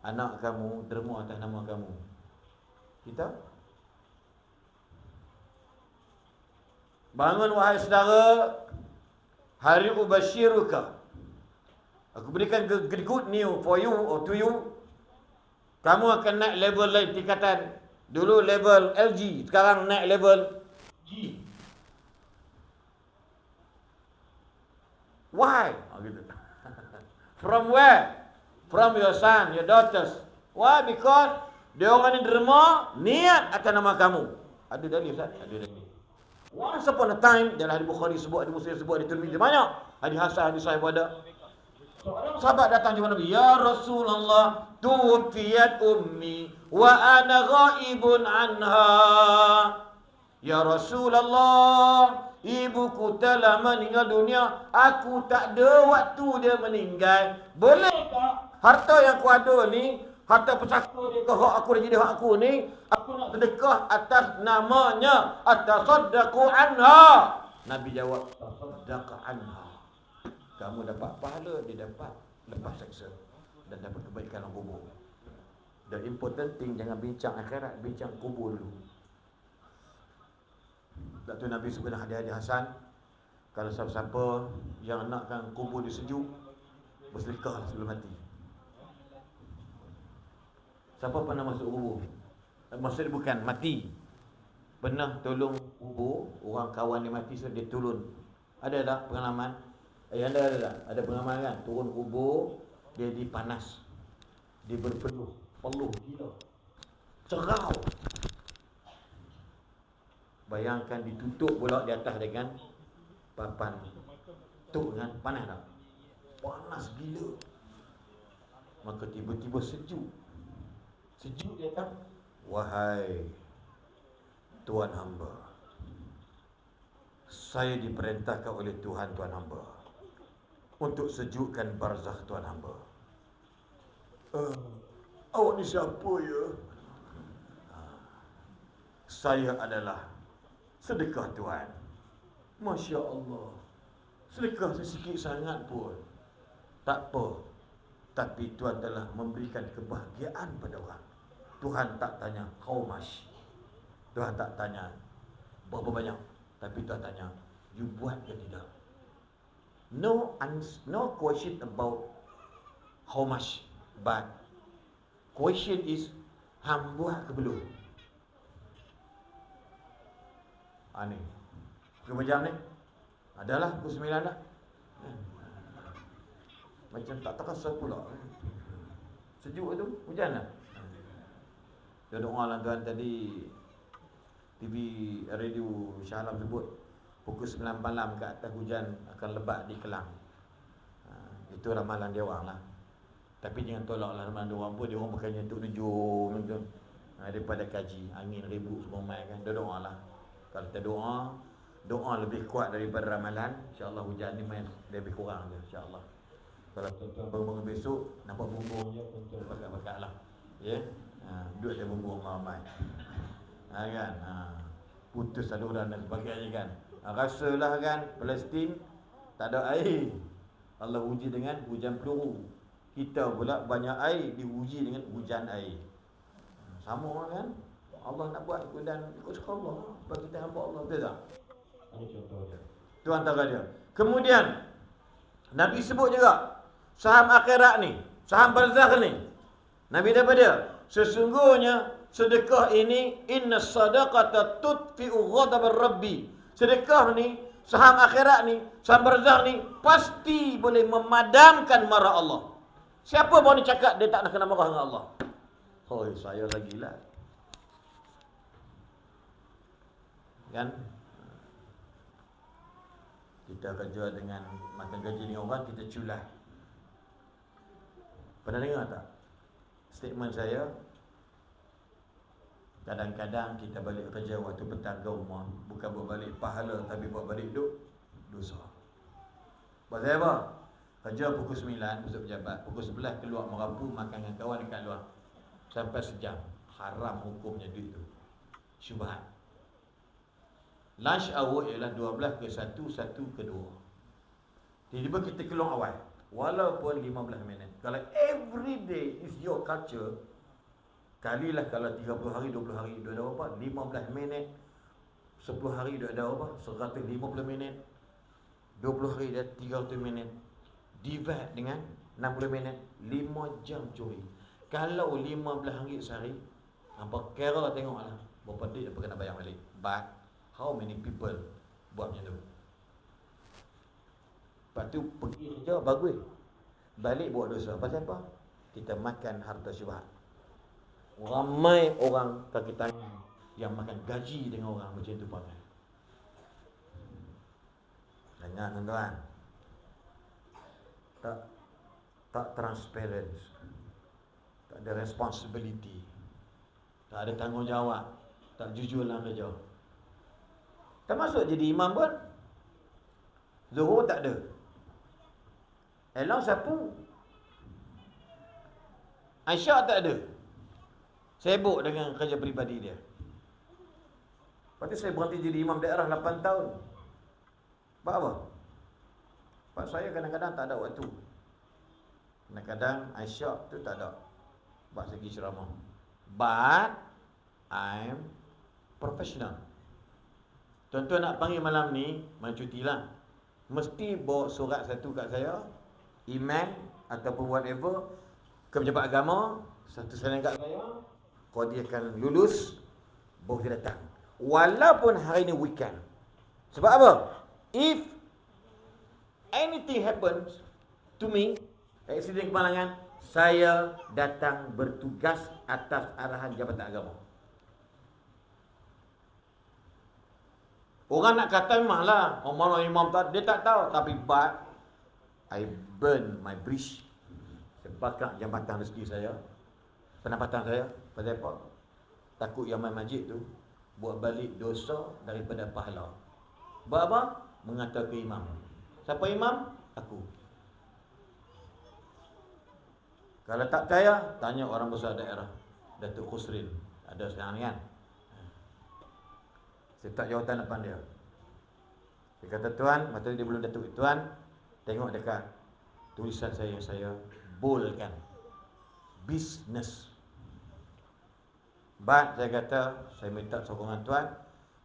Anak kamu derma atas nama kamu. Kita bangun wahai saudara, hari ubashiruka. Aku berikan good news for you or to you. Kamu akan naik level lain tingkatan. Dulu level LG, sekarang naik level G. Why? Gitu. From where? From your son, your daughters. Why? Because dia orang ni derma niat atas nama kamu. Ada dalil Ustaz? Ada dalil. Once upon a time, dalam hadis Bukhari sebut, hadis Muslim sebut, hadis Tirmizi banyak. Hadis Hasan, hadis Sahih ada. Seorang sahabat datang jumpa Nabi, ya Rasulullah, tuwfiyat ummi wa ana ghaibun anha. Ya Rasulullah, ibuku telah meninggal dunia, aku tak ada waktu dia meninggal. Bolehkah harta yang aku ada ni, harta pusaka dia ke hak aku dan jadi hak aku ni, aku nak sedekah atas namanya, atasaddaqu anha? Nabi jawab, tasaddaq anha. Kamu dapat pahala, dia dapat lepas seksa dan dapat kebaikan dalam kubur. The important thing, jangan bincang akhirat, bincang kubur dulu. Waktu Nabi sebut dalam hadis Hasan, kalau siapa-siapa yang nakkan kubur dia sejuk, bersedekah sebelum mati. Siapa pernah masuk kubur? Maksudnya bukan mati. Pernah tolong kubur, orang kawan dia mati, so dia turun. Ada tak pengalaman? Anda ada tak? Ada pengalaman kan? Turun kubur, dia dipanas, dia berpeluh, gila, cerau. Bayangkan ditutup pula di atas dengan papan tu kan, panas tak? Panas gila. Maka tiba-tiba sejuk. Sejuk dia kata, wahai Tuan hamba, saya diperintahkan oleh Tuhan Tuan hamba untuk sejukkan barzakh Tuan hamba. Awak ni siapa ya? Saya adalah sedekah Tuhan. Masya Allah. Sedekah sesikit sangat pun tak apa. Tapi Tuhan telah memberikan kebahagiaan pada orang. Tuhan tak tanya how much. Tuhan tak tanya berapa banyak. Tapi Tuhan tanya, you buat ke tidak? No question about how much. But question is, hang buat ke belum? Ni berapa jam ni? Adalah pukul 9 dah. Macam tak terasa pula. Sejuk tu, hujan lah. Dia doa lah tuan tadi. TV radio Shah Alam sebut pukul 9 malam ke atas hujan akan lebat di Kelang. Itu ramalan dia orang lah. Tapi jangan tolaklah ramalan dia orang pun. Dia orang bukannya untuk nujum tu. Daripada kaji angin ribut semua mai kan. Dia doa lah. Kalau kita doa lebih kuat daripada ramalan, insya-Allah hujan ni main lebih kurang je insya-Allah. Kalau tuan-tuan bangun besok nampak bumbung je, tuan-tuan bakat-bakat lah. Ya. Duduk dia bumbung ramai. Kan. Putus saluran dan sebagainya kan. Rasalah kan Palestin tak ada air. Allah uji dengan hujan peluru. Kita pula banyak air diuji dengan hujan air. Sama kan? Allah nak buat ikut dan ikut suka Allah. Sebab kita hamba Allah. Betul tak? Ini contoh dia. Itu antara dia. Kemudian Nabi sebut juga saham akhirat ni, saham barzakh ni. Nabi daripada sesungguhnya sedekah ini inna sadaqata tudfi'u ghadabar rabbi. Sedekah ni, saham akhirat ni, saham barzakh ni pasti boleh memadamkan marah Allah. Siapa berani cakap dia tak nak kena marah dengan Allah? Hoi, saya lagi lah. Kan? Kita kerja dengan makan gaji dengan orang, kita culah. Pernah dengar tak? Statement saya, kadang-kadang kita balik kerja waktu petang ke rumah, bukan buat balik pahala, tapi buat balik dosa. Pasal apa? Kerja pukul 9, masuk pejabat. Pukul 11 keluar merapu, makan dengan kawan dekat luar. Sampai sejam. Haram hukumnya duit tu. Syubhat. Lunch hour ialah 12 ke 1, 1 ke 2. Tiba-tiba kita keluar awal. Walaupun 15 minit. Kalau every day is your culture, kalilah kalau 30 hari, 20 hari, dia ada berapa? 15 minit. 10 hari dia ada berapa? 150 minit. 20 hari dia 300 minit. Divide dengan 60 minit. 5 jam curi. Kalau 15 ringgit sehari, hampa kira tengoklah berapa duit apa kena bayar balik. But how many people buat macam tu? Lepas tu pergi kerja bagus, balik buat dosa. Pasal apa? Kita makan harta syubhat. Ramai orang kaki tangan yang makan gaji dengan orang macam tu pakai. Dengar tuan-tuan, tak transparent, tak ada responsibility, tak ada tanggungjawab, tak jujur dalam kerja. Termasuk jadi imam pun Zuhur tak ada, Elang sapu, Aisyah tak ada, sibuk dengan kerja peribadi dia. Lepas tu saya berhenti jadi imam daerah 8 tahun. Sebab apa? Sebab saya kadang-kadang tak ada waktu. Kadang-kadang Aisyah tu tak ada buat segi ceramah. But I'm professional. Tuan-tuan nak panggil malam ni, mencutilah. Mesti bawa surat satu kat saya, email ataupun whatever, ke pejabat agama, satu salam kat saya, kalau dia akan lulus, baru dia datang. Walaupun hari ni weekend. Sebab apa? If anything happens to me, aksiden kemalangan, saya datang bertugas atas arahan Jabatan Agama. Orang nak kata memanglah, mana imam tak, dia tak tahu. Tapi but I burn my bridge. Saya bakar jambatan rezeki saya, pendapatan saya. Pasal apa? Takut yang main masjid tu buat balik dosa daripada pahala. Buat apa? Mengata ke imam. Siapa imam? Aku. Kalau tak percaya, tanya orang besar daerah, Datuk Khusrin. Ada sekarang ni kan? Saya tak jawatan depan dia. Dia kata, tuan, masa dia belum Datuk, tuan, tengok dekat tulisan saya yang saya boldkan. Business. But saya kata, saya minta sokongan tuan,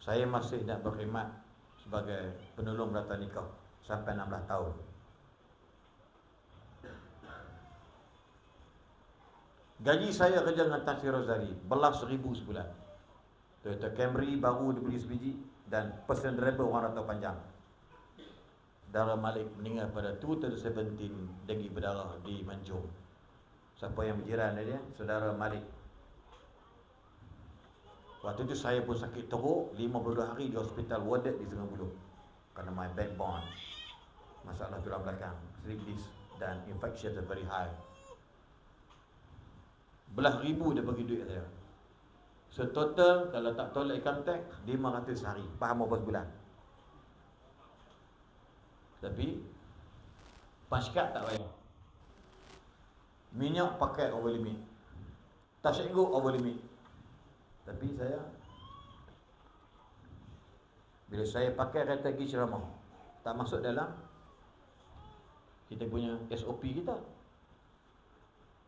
saya masih nak berkhidmat sebagai penolong berata nikah sampai 16 tahun. Gaji saya kerja dengan Tan Sri Rosari belas ribu sebulan. Toyota Camry baru dibeli sebiji dan personal driver orang rata panjang. Dara Malik meninggal pada 2017 degi berdarah di Manjung. Siapa yang berjiran dia? Saudara Malik. Waktu itu saya pun sakit teruk, 52 hari di hospital warded di Sungai Buloh. Kerana my backbone, masalah tulang belakang, slip disc dan infection very high. Belah ribu dia bagi duit saya. So total kalau tak tolak income tax 500 hari. Faham apa sebulan? Tapi paskat tak bayar. Minyak pakai over limit. Tasyikgu over limit. Tapi saya, bila saya pakai strategi ceramah, tak masuk dalam kita punya SOP kita.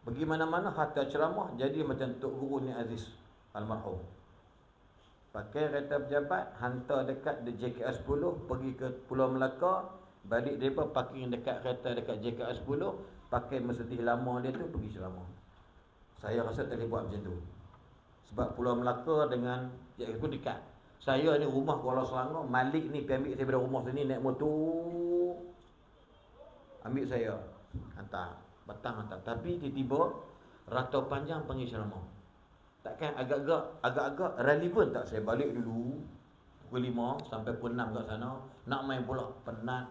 Pergi mana-mana harta ceramah jadi macam Tok Guru Ni Aziz almarhum. Pakai kereta pejabat, hantar dekat JKR 10, pergi ke Pulau Melaka, balik depa parking dekat kereta dekat JKR 10, pakai Mercedes lama dia tu pergi ceramah. Saya rasa tak boleh buat macam tu. Sebab Pulau Melaka dengan JKR pun dekat. Saya ni rumah Kuala Selangor, Malik ni pergi ambil saya dari rumah sini naik motor. Ambil saya, hantar. Batang hantar. Tapi tiba-tiba Rata Panjang panggil ceramah. Takkan agak-agak relevan tak saya balik dulu pukul 5 sampai pukul 6 kat sana, nak main pula, penat.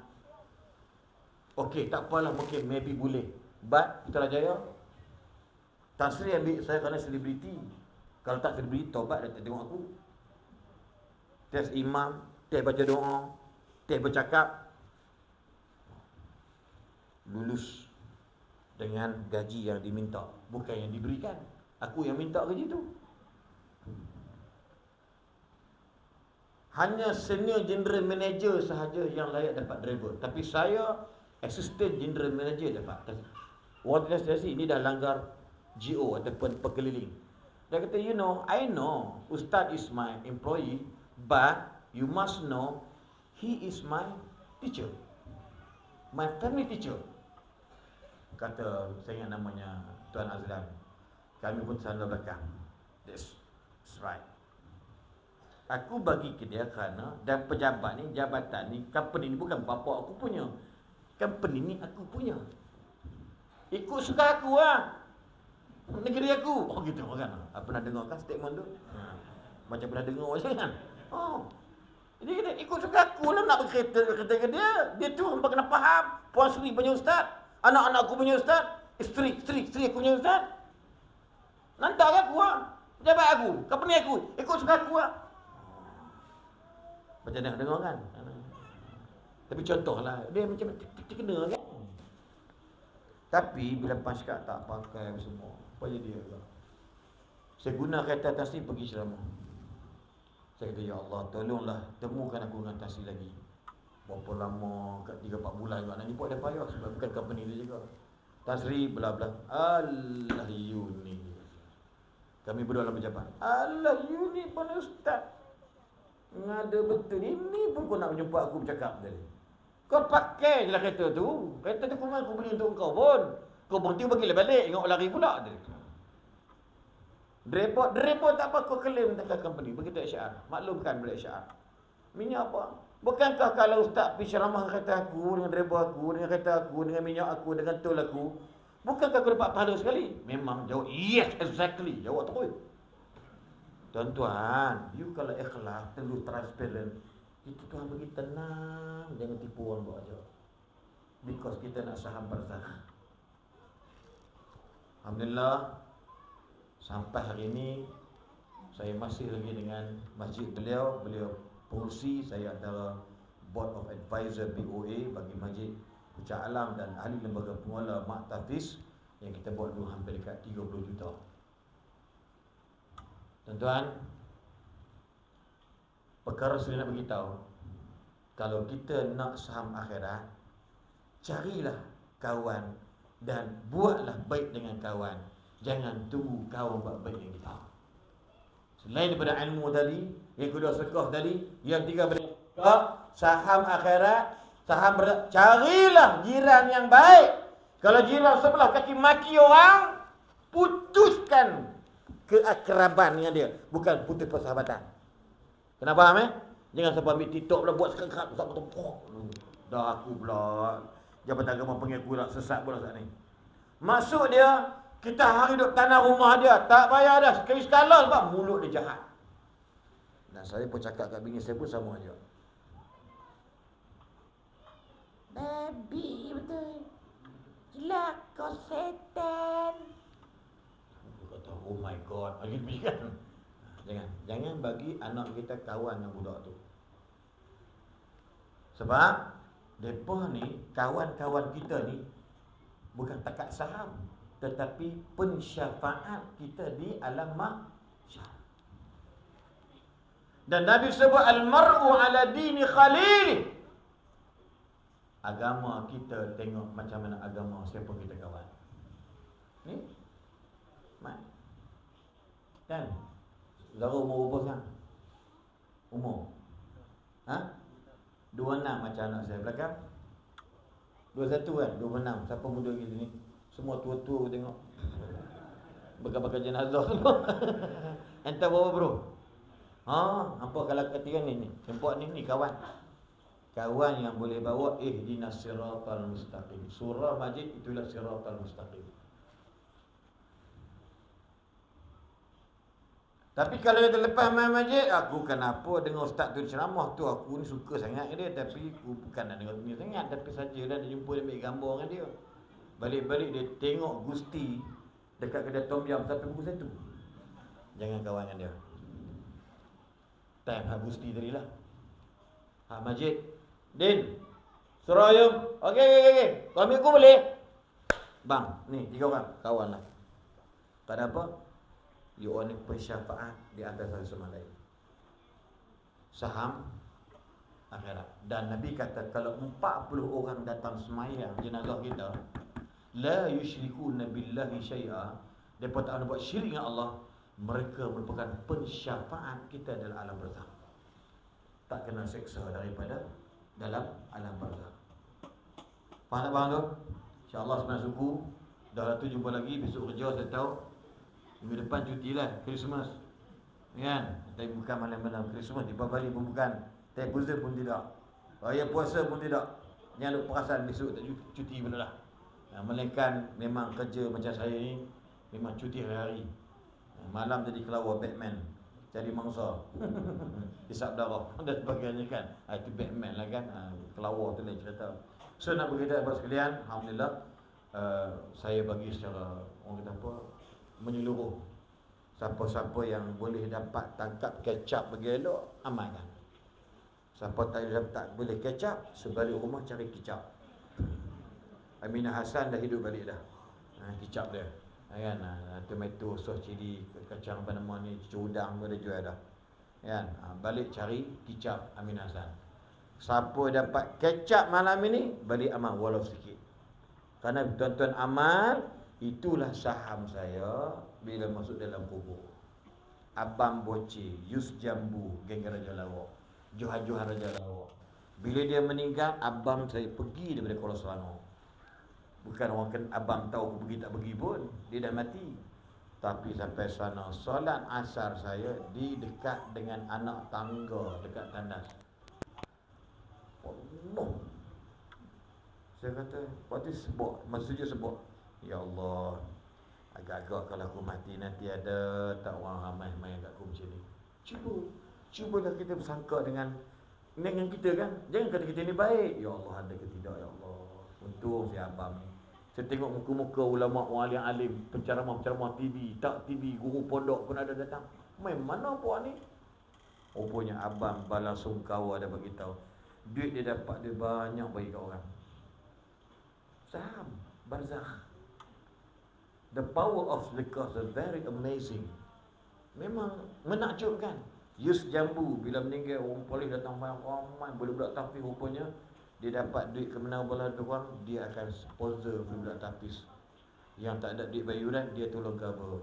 Okey, tak apalah, mungkin maybe boleh. But Putrajaya Tan Sri ambil saya kerana selebriti. Kalau tak selebriti, taubat dia tak tengok aku. Tes imam, tes baca doa, tes bercakap, lulus dengan gaji yang diminta, bukan yang diberikan. Aku yang minta gaji tu. Hanya senior general manager sahaja yang layak dapat driver. Tapi saya assistant general manager dapat. Organisasi ini dah langgar GO ataupun pekeliling. Dia kata, you know, I know Ustaz is my employee, but you must know he is my teacher, my family teacher. Kata, saya ingat namanya Tuan Azlan. Kami pun sandal belakang. That's right. Aku bagi ke dia kerana, dan pejabat ni, jabatan ni, company ni bukan bapa aku punya. Company ni aku punya. Ikut suka aku lah. Negeri aku. Oh gitu kan. Pernah dengar kan statement tu? Macam pernah dengar je kan. Oh. Jadi kita ikut suka aku lah nak berkereta ke dia. Dia tu hamba kena faham. Puan Sri punya ustaz, anak-anak aku punya ustaz, isteri aku punya ustaz. Nantak aku lah. Pejabat aku, company aku, ikut suka aku lah. Macam nak dengar kan? Tapi contohlah, dia macam terkena kan? Tapi bila paskat tak pakai semua, apa jadi dia? Saya guna kereta taksi pergi ceramah. Saya kata, ya Allah, tolonglah temukan aku dengan taksi lagi. Berapa lama, 3-4 bulan juga nak jemput dia payah sebab bukan company dia juga. Tasri bla bla. Allah you ni. Kami berdua dalam pejabat. Allah you ni pun ustaz. Ngada betul. Ini pun kau nak jumpa aku bercakap tadi. Kau pakai je lah kereta tu. Kereta tu aku beli untuk kau pun. Kau berhenti bagi balik. Tengok lari pula dia. Driver tak apa kau claim dekat company. Begitu HR. Maklumkan bila HR. Minyak apa? Bukankah kalau ustaz pergi ceramah kereta aku, dengan driver aku, dengan kereta aku, dengan minyak aku, dengan tol aku, bukankah aku dapat pahala sekali? Memang jawab, yes, exactly. Jawab terus. Tuan-tuan, you kalau ikhlas, terus transparent, itu Tuhan bagi tenang, jangan tipu orang buat je. Because kita nak saham barzakh. Alhamdulillah, sampai hari ini saya masih lagi dengan masjid beliau. Beliau pengurusi, saya antara Board of Advisor BOA bagi Masjid Pucang Alam dan ahli lembaga pengelola Mak Tafiz yang kita buat dulu hampir dekat 30 juta. Tuan-tuan, perkara saya nak beritahu, kalau kita nak saham akhirat, carilah kawan dan buatlah baik dengan kawan. Jangan tunggu kawan buat baik dengan kita. Selain daripada ilmu tadi, yang kedua sedekah tadi, yang tiga saham akhirat, carilah jiran yang baik. Kalau jiran sebelah kaki maki orang, putuskan keakraban dengan dia, bukan putus persahabatan. Kenapa faham Jangan sampai ambil TikTok pula buat sekat-sekat tak betul. Dah aku pula Jabatan Agama panggil aku nak sesat pula saat ni. Maksud dia, kita hari duduk tanah rumah dia, tak bayar dah sekali sekala sebab mulut dia jahat. Dan saya pun cakap kat bini saya pun sama je. Babi betul. Gila kau setan. Dia kata, oh my god. Lagi kan. Jangan bagi anak kita kawan dengan budak tu. Sebab mereka ni, kawan-kawan kita ni bukan takat saham, tetapi pensyafaat kita di alam mahsyar. Dan Nabi sebut al-mar'u ala dini khalili. Agama kita tengok macam mana agama siapa kita kawan. Ni mat. Kan? Zara umur berapa sekarang? Umur? 26 macam anak saya belakang. 21 kan? 26. Siapa muda gitu ni? Semua tua-tua tengok. Bakal-bakal jenazah semua. Entah berapa bro? Apa kalau ketiga ni? Nampak ni kawan. Kawan yang boleh bawa ihdinas siratal mustaqim. Surah Majid itulah siratal mustaqim. Tapi kalau dia terlepas main masjid, aku kenapa dengar ustaz tu ceramah tu, aku ni suka sangat dia, tapi aku bukan nak dengar dunia sangat, tapi sajalah dia jumpa dia ambil gambar dengan dia. Balik-balik dia tengok Gusti dekat kedai Tom Yam sampai pukul 1. Jangan kawan dengan dia. Time hak Gusti tadi lah. Hak masjid. Din, surah ayam. Okey. Kau ambil aku boleh? Bang, ni 3 orang, kawan lah. Tak ada apa? You only persyafaat di atas satu sama lain. Saham akhirat. Dan Nabi kata kalau 40 orang datang semayang jenazah kita, la yusyrikuna billahi syai'a, depa tak ada buat syirik dengan Allah, mereka merupakan pensyafaat kita dalam alam barzakh. Tak kena seksa daripada dalam alam barzakh. Faham tak bang tu? InsyaAllah sebenarnya suku. Dah tu jumpa lagi besok kerja saya tahu. Minggu depan cuti lah, Christmas. Kan? Tapi bukan malam-malam Christmas, di Bali pun bukan. Tepuza pun tidak. Raya puasa pun tidak. Jangan lupa perasan besok tak cuti pula lah. Melainkan memang kerja macam saya ni, memang cuti hari-hari. Malam jadi kelawar Batman, cari mangsa. Hisap darah dan sebagainya kan. Itu Batman lah kan. Kelawar tu lain cerita. So nak berkata buat sekalian, alhamdulillah, saya bagi secara orang kata apa, menyeluruh. Siapa-siapa yang boleh dapat tangkap kecap bagi elok, amalkan. Siapa tak boleh kecap, sebalik rumah cari kicap. Aminah Hassan dah hidup balik dah. Kicap dia. Kan? Tomato, sos cili, kacang apa nama ni, cucur udang pun ada jual dah. Kan? Balik cari kicap Aminah Hassan. Siapa dapat kecap malam ini, balik amal walau sikit. Karena tuan-tuan amal, itulah saham saya bila masuk dalam kubur. Abang Boci, Yus Jambu, geng Raja Lawak, Johan Raja Lawak. Bila dia meninggal, abang saya pergi daripada Kuala Selangor. Bukan orang kan abang tahu aku pergi tak pergi pun, dia dah mati. Tapi sampai sana, solat asar saya di dekat dengan anak tangga dekat tandas. Allah. Saya kata, waktu sebut, maksudnya sebut, ya Allah, agak-agak kalau aku mati nanti ada tak orang ramai main kat aku macam ni. Cubalah kita bersangka dengan kita kan. Jangan kata kita ni baik. Ya Allah, ada ke tidak ya Allah. Untung si abang ni. Saya tengok muka-muka ulama wali alim, penceramah-penceramah TV, tak TV, guru pondok pun ada datang. Main mana puak ni? Rupanya abang bala sungkawa ada bagi tahu. Duit dia dapat dia banyak bagi kat orang. Saham, barzakh. The power of zakat is very amazing. Memang menakjubkan. Yus Jambu bila meninggal orang polis datang banyak ramai budak-budak tapis rupanya dia dapat duit kemenangan bola orang, dia akan sponsor budak tapis. Yang tak ada duit bayuran dia tolong cover.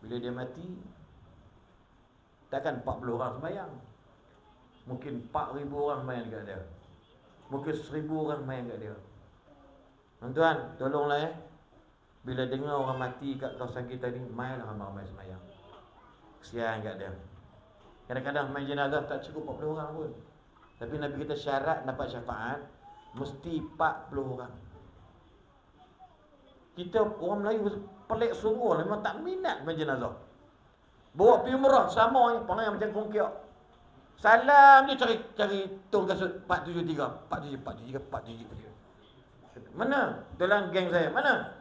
Bila dia mati takkan 40 orang sembahyang. Mungkin 4,000 orang sembahyang dekat dia. Mungkin 1,000 orang sembahyang dekat dia. Tuan-tuan, tolonglah bila dengar orang mati kat kawasan kita ni, mainlah ramai-ramai sembahyang. Kesian kat dia. Kadang-kadang main jenazah tak cukup 40 orang pun. Tapi Nabi kita syarat dapat syafaat mesti 40 orang. Kita orang Melayu pelik sungguh, memang tak minat main jenazah. Bawa pergi umrah sama panggil macam kongkiak. Salam dia cari tong kasut 473, 473. Mana? Dalam geng saya. Mana?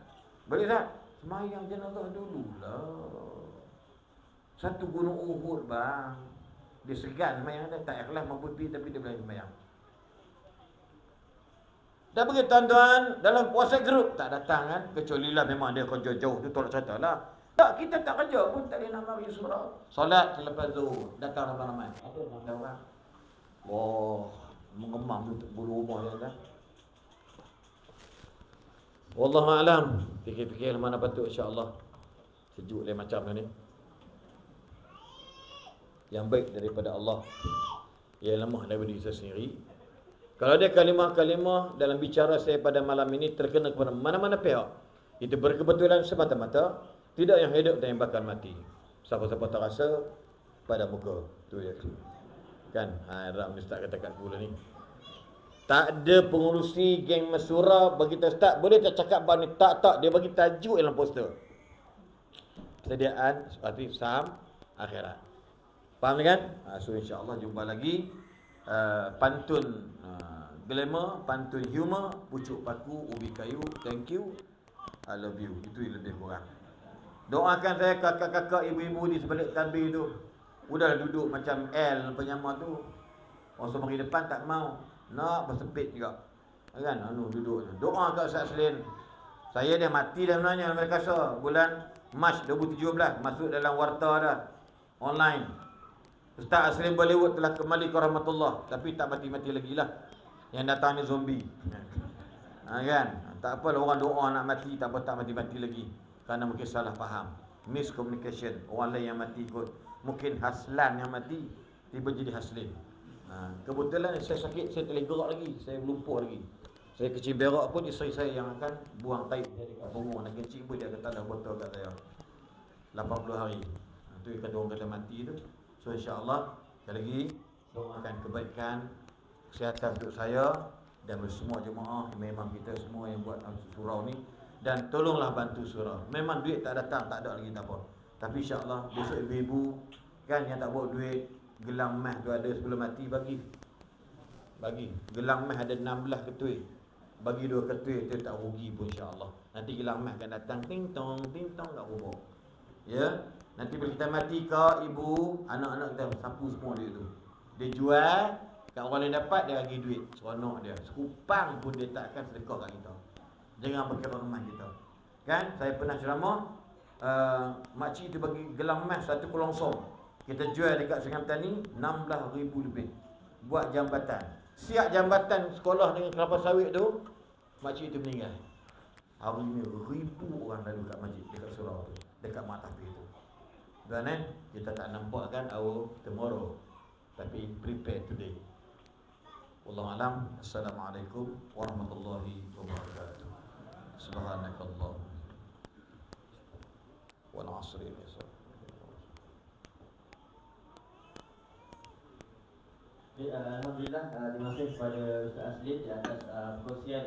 Balik tak? Semayang jenazah dululah. Satu gunung Uhud bang. Dia segan semayang dia, tak ikhlas mampu pergi tapi dia boleh semayang. Dah pergi tuan-tuan, dalam puasa grup tak datang kan? Kecuali lah memang dia kerja jauh tu tolak cerita lah. Tak, kita tak kerja pun tak boleh nak bagi surau. Solat selepas zuhur, datang ramai-ramai. Ada 6 orang. Wah, mengemam bulu rumah dia kan. Wallahualam. Fikir-fikir mana patut insya-Allah. Sejuk dia macam ni. Yang baik daripada Allah, yang lemah daripada diri saya sendiri. Kalau ada kalimah-kalimah dalam bicara saya pada malam ini terkena kepada mana-mana pihak, itu berkebetulan semata-mata, tidak yang hidup dan yang bakal mati. Siapa-siapa terasa pada muka tu dia kan. Harap Ustaz kata kat pula ni, tak ada pengurusi geng Mesura bagi tahu Ustaz boleh tak cakap bab ni. Tak, dia bagi tajuk dalam poster. Persediaan seperti saham akhirat. Faham kan? So insya-Allah jumpa lagi pantun glamour, pantun humor, pucuk paku, ubi kayu, thank you, I love you. Itu lebih kurang. Doakan saya kakak-kakak, ibu-ibu di sebalik tabir tu. Udah duduk macam L penyama tu. Orang semua pergi depan tak mau. Nak bersepit juga. Kan? Duduk. Doa kat Ustaz Selin. Saya dia mati dah sebenarnya dalam kasar. Bulan Mac 2017 masuk dalam warta dah. Online. Ustaz Aslim Bollywood telah kembali ke rahmatullah. Tapi tak mati-mati lagi lah. Yang datang ni zombie. Kan? Tak apa orang doa nak mati, tak apa tak mati-mati lagi. Kerana mungkin salah faham. Miscommunication. Orang lain yang mati ikut. Mungkin Haslan yang mati, tiba jadi Haslin. Kebetulan saya sakit, saya tak boleh gerak lagi. Saya lumpuh lagi. Saya kecil berak pun isteri saya yang akan buang taib dari kat bongong. Nak kecil pun dia kata dah botol kat saya 80 hari. Itu kata orang kata mati tu. So insya-Allah sekali lagi doakan kebaikan, kesihatan untuk saya dan semua jemaah, memang kita semua yang buat surau ni, dan tolonglah bantu surau. Memang duit tak datang, tak ada lagi tak apa. Tapi insya-Allah besok ibu-ibu kan yang tak bawa duit, gelang emas tu ada sebelum mati bagi. Gelang emas ada 16 ketui. Bagi 2 ketui tu tak rugi pun insya-Allah. Nanti gelang emas akan datang ting tong kat rumah. Ya. Nanti bila kita mati kau, ibu, anak-anak kita sapu semua duit tu. Dia jual, kat orang lain dapat, dia bagi duit. Seronok dia. Sekupang pun dia tak akan sedekah kat kita. Jangan berkira emas kita. Kan? Saya pernah ceramah, makcik tu bagi gelang emas 1 kolongsong. Kita jual dekat Sungai Petani 16,000 lebih. Buat jambatan. Siap jambatan sekolah dengan kelapa sawit tu, makcik tu meninggal. Hari ni 1,000 orang lalu kat masjid dekat surau tu, dekat mat tapir tu. Dan kita tak nampak kan our tomorrow, tapi prepare today. Wallahualam. Assalamualaikum warahmatullahi wabarakatuh. Subhanakallah wal 'asri. Alhamdulillah, terima kasih kepada Ustaz Aslim di atas perkongsian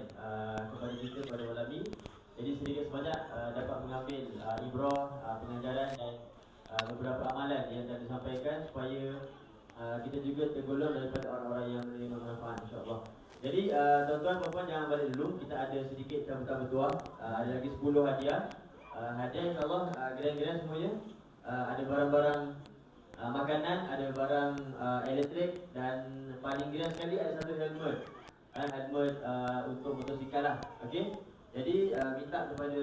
kepada kita pada malam ini. Jadi sedikit sebanyak dapat mengambil ibrah, pengajaran dan beberapa amalan yang telah disampaikan supaya kita juga tergolong daripada orang-orang yang menerima manfaat insya-Allah. Jadi tuan-tuan puan jangan balik dulu. Kita ada sedikit cabutan bertuah. Ada lagi 10 hadiah. Hadiah insyaAllah geran-geran semuanya. Ada barang-barang makanan, ada barang elektrik, dan paling geran sekali ada satu helmet. Helmet untuk motosikal lah. Okey. Jadi minta kepada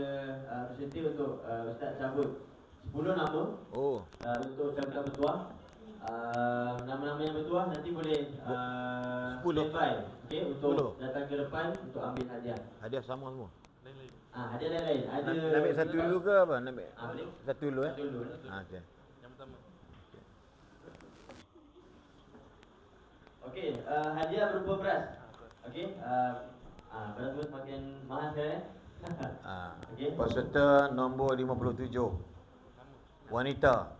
peserta untuk Ustaz cabut 10 nama untuk cabutan bertuah. Nama-nama yang bertuah nanti boleh 10. standby, okey, untuk 10. datang ke depan untuk ambil hadiah. Hadiah sama semua. Hadiah lain-lain. Ada Nak ambil satu dulu ke apa? Nak ambil boleh. satu dulu Satu dulu. okey. Okey, hadiah berupa beras. Okey, beras tu semakin mahal sekarang. Okey. Peserta nombor 57. Wanita.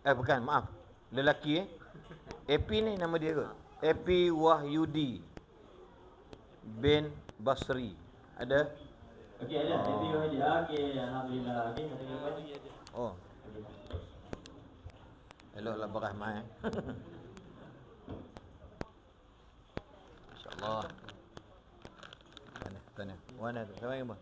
Bukan, maaf. Lelaki Epi ni nama dia ke? Epi Wahyudi bin Basri. Ada? Okey, ada. Happy hadiah. Okey, alhamdulillah. Okey, kata depan. Oh, Okey. eloklah berahmat InsyaAllah. Tanya. Mana tu? Siapa yang apa?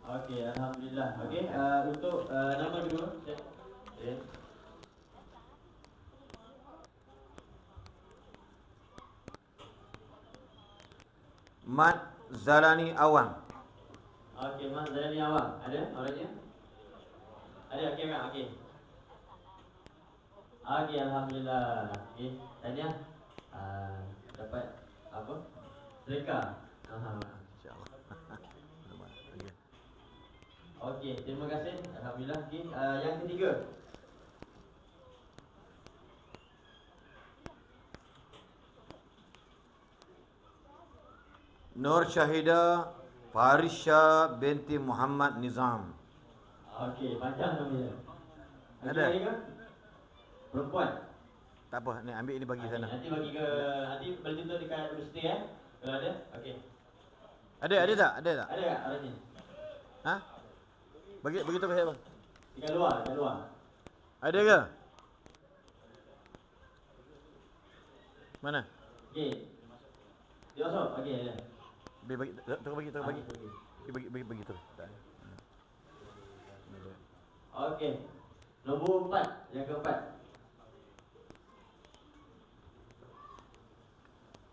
Okey, alhamdulillah. Okey, untuk nama dua. Okay. Mat Zalani Awang. Okey, Mas Zalani Awang. Ada orangnya? Ada, okey kan? Okey. Okey, alhamdulillah. Okey, tanya. Dapat apa? Serika. InsyaAllah. Okey, terima kasih. Alhamdulillah. Okey, yang ketiga. Nur Syahida Farisha binti Muhammad Nizam. Okey, panjang namanya. Okey, Ada? ke? Perempuan. Tak apa, ni ambil ini bagi sana. Nanti bagi ke nanti boleh tuntut dekat universiti kalau ada. Okey. Ada tak? Ada tak? Ada tak orangnya? Ha? Bagi tu ke siapa? Dekat luar, dekat luar. Ada ke? Mana? Okey. Dia masuk. Okey, ada. Bagi bagi. Bagi tu. Tak. Okey. Nombor 4, yang keempat.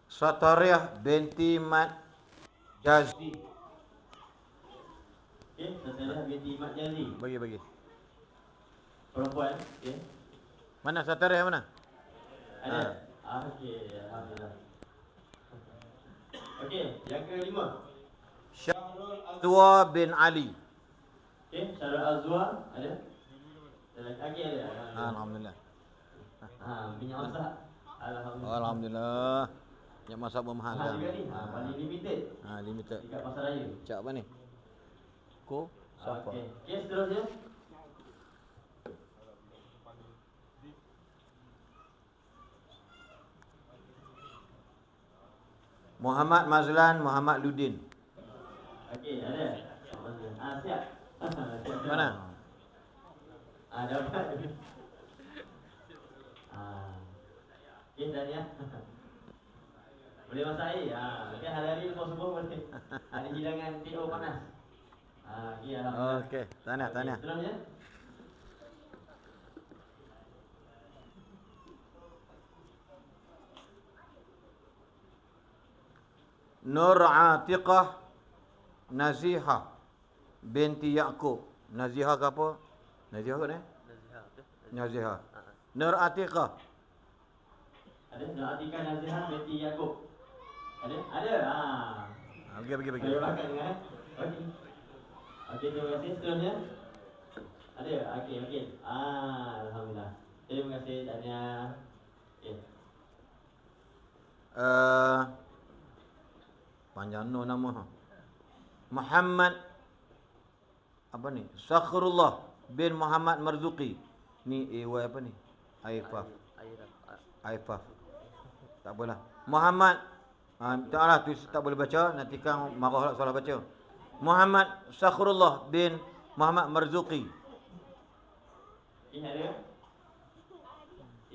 Satariah binti Mat Jazi. Okey, Satariah binti Mat Jazi. Bagi. Perempuan, okey. Mana Satariah mana? Ada. Okey, alhamdulillah. Okey, yang kelima. Syahrul Azwa bin Ali. Okey, Syarul Azwa ada? Okey, ada. Alhamdulillah. Minyak masak. Alhamdulillah. Alhamdulillah. Yang masak bermahal Mahal kan? juga ni. Paling limited Limited. dekat pasar raya. Cak apa ni? Siapa? Okey, seterusnya. Muhammad Mazlan Muhammad Ludin. Okey, ada. Siap. Siap. Mana? Dapat. Okey, Dania. Boleh masak air. Okey, hari-hari lepas subuh boleh. Ada hidangan TO panas. Okey, alhamdulillah. Okey, tanya. Seterusnya. Nur Atiqah Nazihah binti Yaqub. Nazihah ke apa? Nazihah ke ni? Nazihah. Nur Atiqah. Ada Nur Atiqah Nazihah binti Yaqub. Ada? Ada. Bagi. Boleh makan dengan. Okey. Okey, terima kasih. Seterusnya. Ada? Okey. Alhamdulillah. Terima kasih Dania. Okey. Panjang no nama. Muhammad apa ni? Sakhrullah bin Muhammad Marzuki. Ni AY apa ni? Aifaf. Tak apalah. Muhammad taklah tu tak boleh baca, nanti kan marah salah baca. Muhammad Sakhrullah bin Muhammad Marzuki. Okey, ada?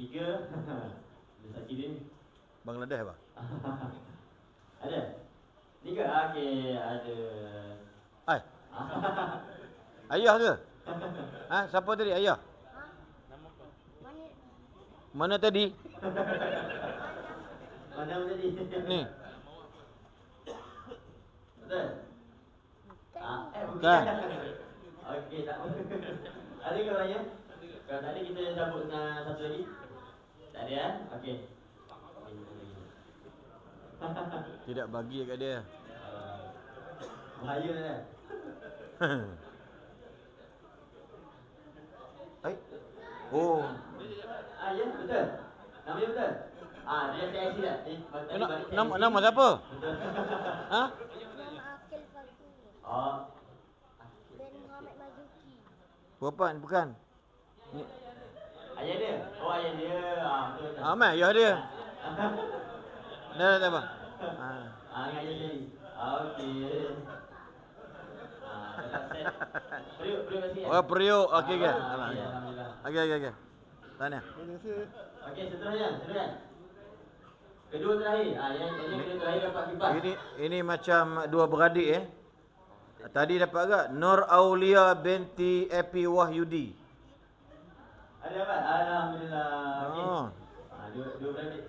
3. Ada Sakirin. Bangladesh apa? Ada? 3? Okey, ada. Ai. Ayah ke? Ha, siapa tadi? Ayah. Mana tadi? Mana tadi? Ni. Betul? Bukan. Kan? Okey, tak apa. Ada ke orangnya? Kalau tak ada, kita sambut dengan satu lagi. Tak ada kan? Okey. Tidak bagi kat dia. Bahaya kan? Ai. Oh. Ya, betul. Namanya betul. Dia TIC tak? Nama siapa? Betul. Ha? Nama Akil Fazul Oh. bin Muhammad Mazuki. Bukan, bukan. Ni. Ayah dia? Oh, ayah dia. Betul. Amai ayah dia. Dah apa? Ha. Ingat ayah dia. Okey. Periuk kat sini. Oh, periuk. Okey ke? Okey, alhamdulillah. Okey. Tanya. Okey, seterusnya. Kedua terakhir. Yang kedua terakhir dapat kipas. Ini macam dua beradik Tadi dapat agak Nur Aulia binti Epi Wahyudi. Ada dapat? Alhamdulillah. Okey. Oh. Dua beradik.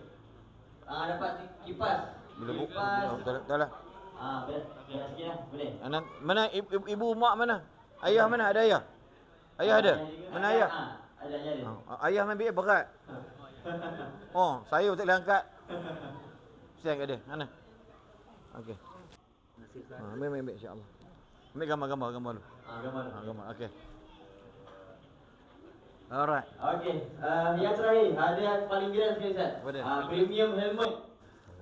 Dapat kipas. Bila buka. Kipas. Dah lah. Biar sikit lah. Boleh? Mana ibu mak mana? Ayah mana? Ada ayah? Ayah ada? Mana ayah? Ada ayah dia. Ayah ambil berat. Oh, saya tak boleh angkat. Siang kat dia. Mana? Okey. Ambil insya-Allah. Ambil gambar dulu. Gambar. Gambar. Okey. Alright. Okey. Yang terakhir, hadiah paling kira sekali Ustaz. Apa dia? Premium helmet.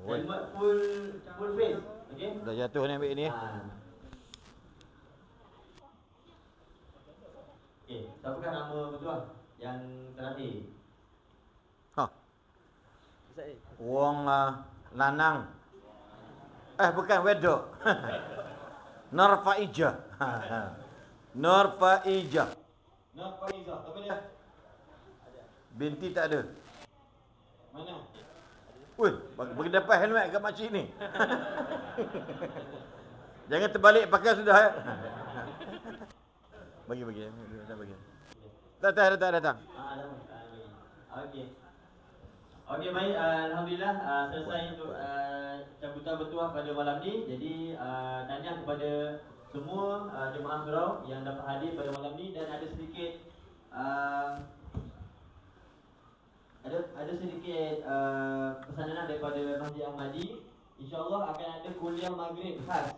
Oi. Helmet full face. Okey. Dah jatuh ni ambil ni. Okey, siapakah nama bertuah yang terakhir? Ha. Wong lanang. Bukan wedok. Nur Faijah. Nur Faijah. Apa dia? Binti tak ada. Mana? Ui, bagi dapat helmet kat makcik ni. Jangan terbalik pakai sudah Bagi. Datang. Datang. Okey. Okey, baik. Alhamdulillah selesai untuk cabutan bertuah pada malam ni. Jadi tahniah kepada semua jemaah surau yang dapat hadir pada malam ni, dan ada sedikit pesanan daripada Masjid Ahmadi. InsyaAllah akan ada kuliah maghrib khas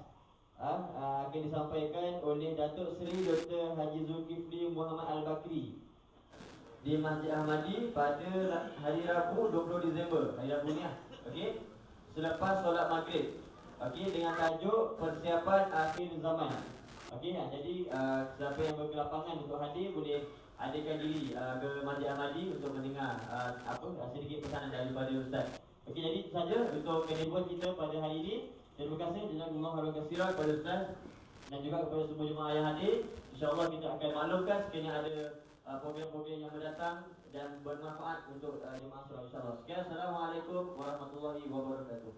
akan disampaikan oleh Datuk Seri Dr. Haji Zulkifli Muhammad Al-Bakri di Masjid Ahmadi pada hari Rabu 20 Disember. Hari Rabu ni okey, selepas solat maghrib. Okey, dengan tajuk persiapan akhir zaman. Okey, jadi siapa yang berkelapangan untuk hadir boleh adakan diri ke Masjid Ahmadi untuk mendengar sedikit pesanan daripada Ustaz. Okey, jadi itu saja untuk penemuan kita pada hari ini. Terima kasih jazakumullah khairan katsiran kepada Ustaz dan juga kepada semua jemaah yang hadir. InsyaAllah kita akan maklumkan sekiranya ada program-program yang mendatang dan bermanfaat untuk jemaah surau, insyaAllah. Sekian, Assalamualaikum warahmatullahi wabarakatuh.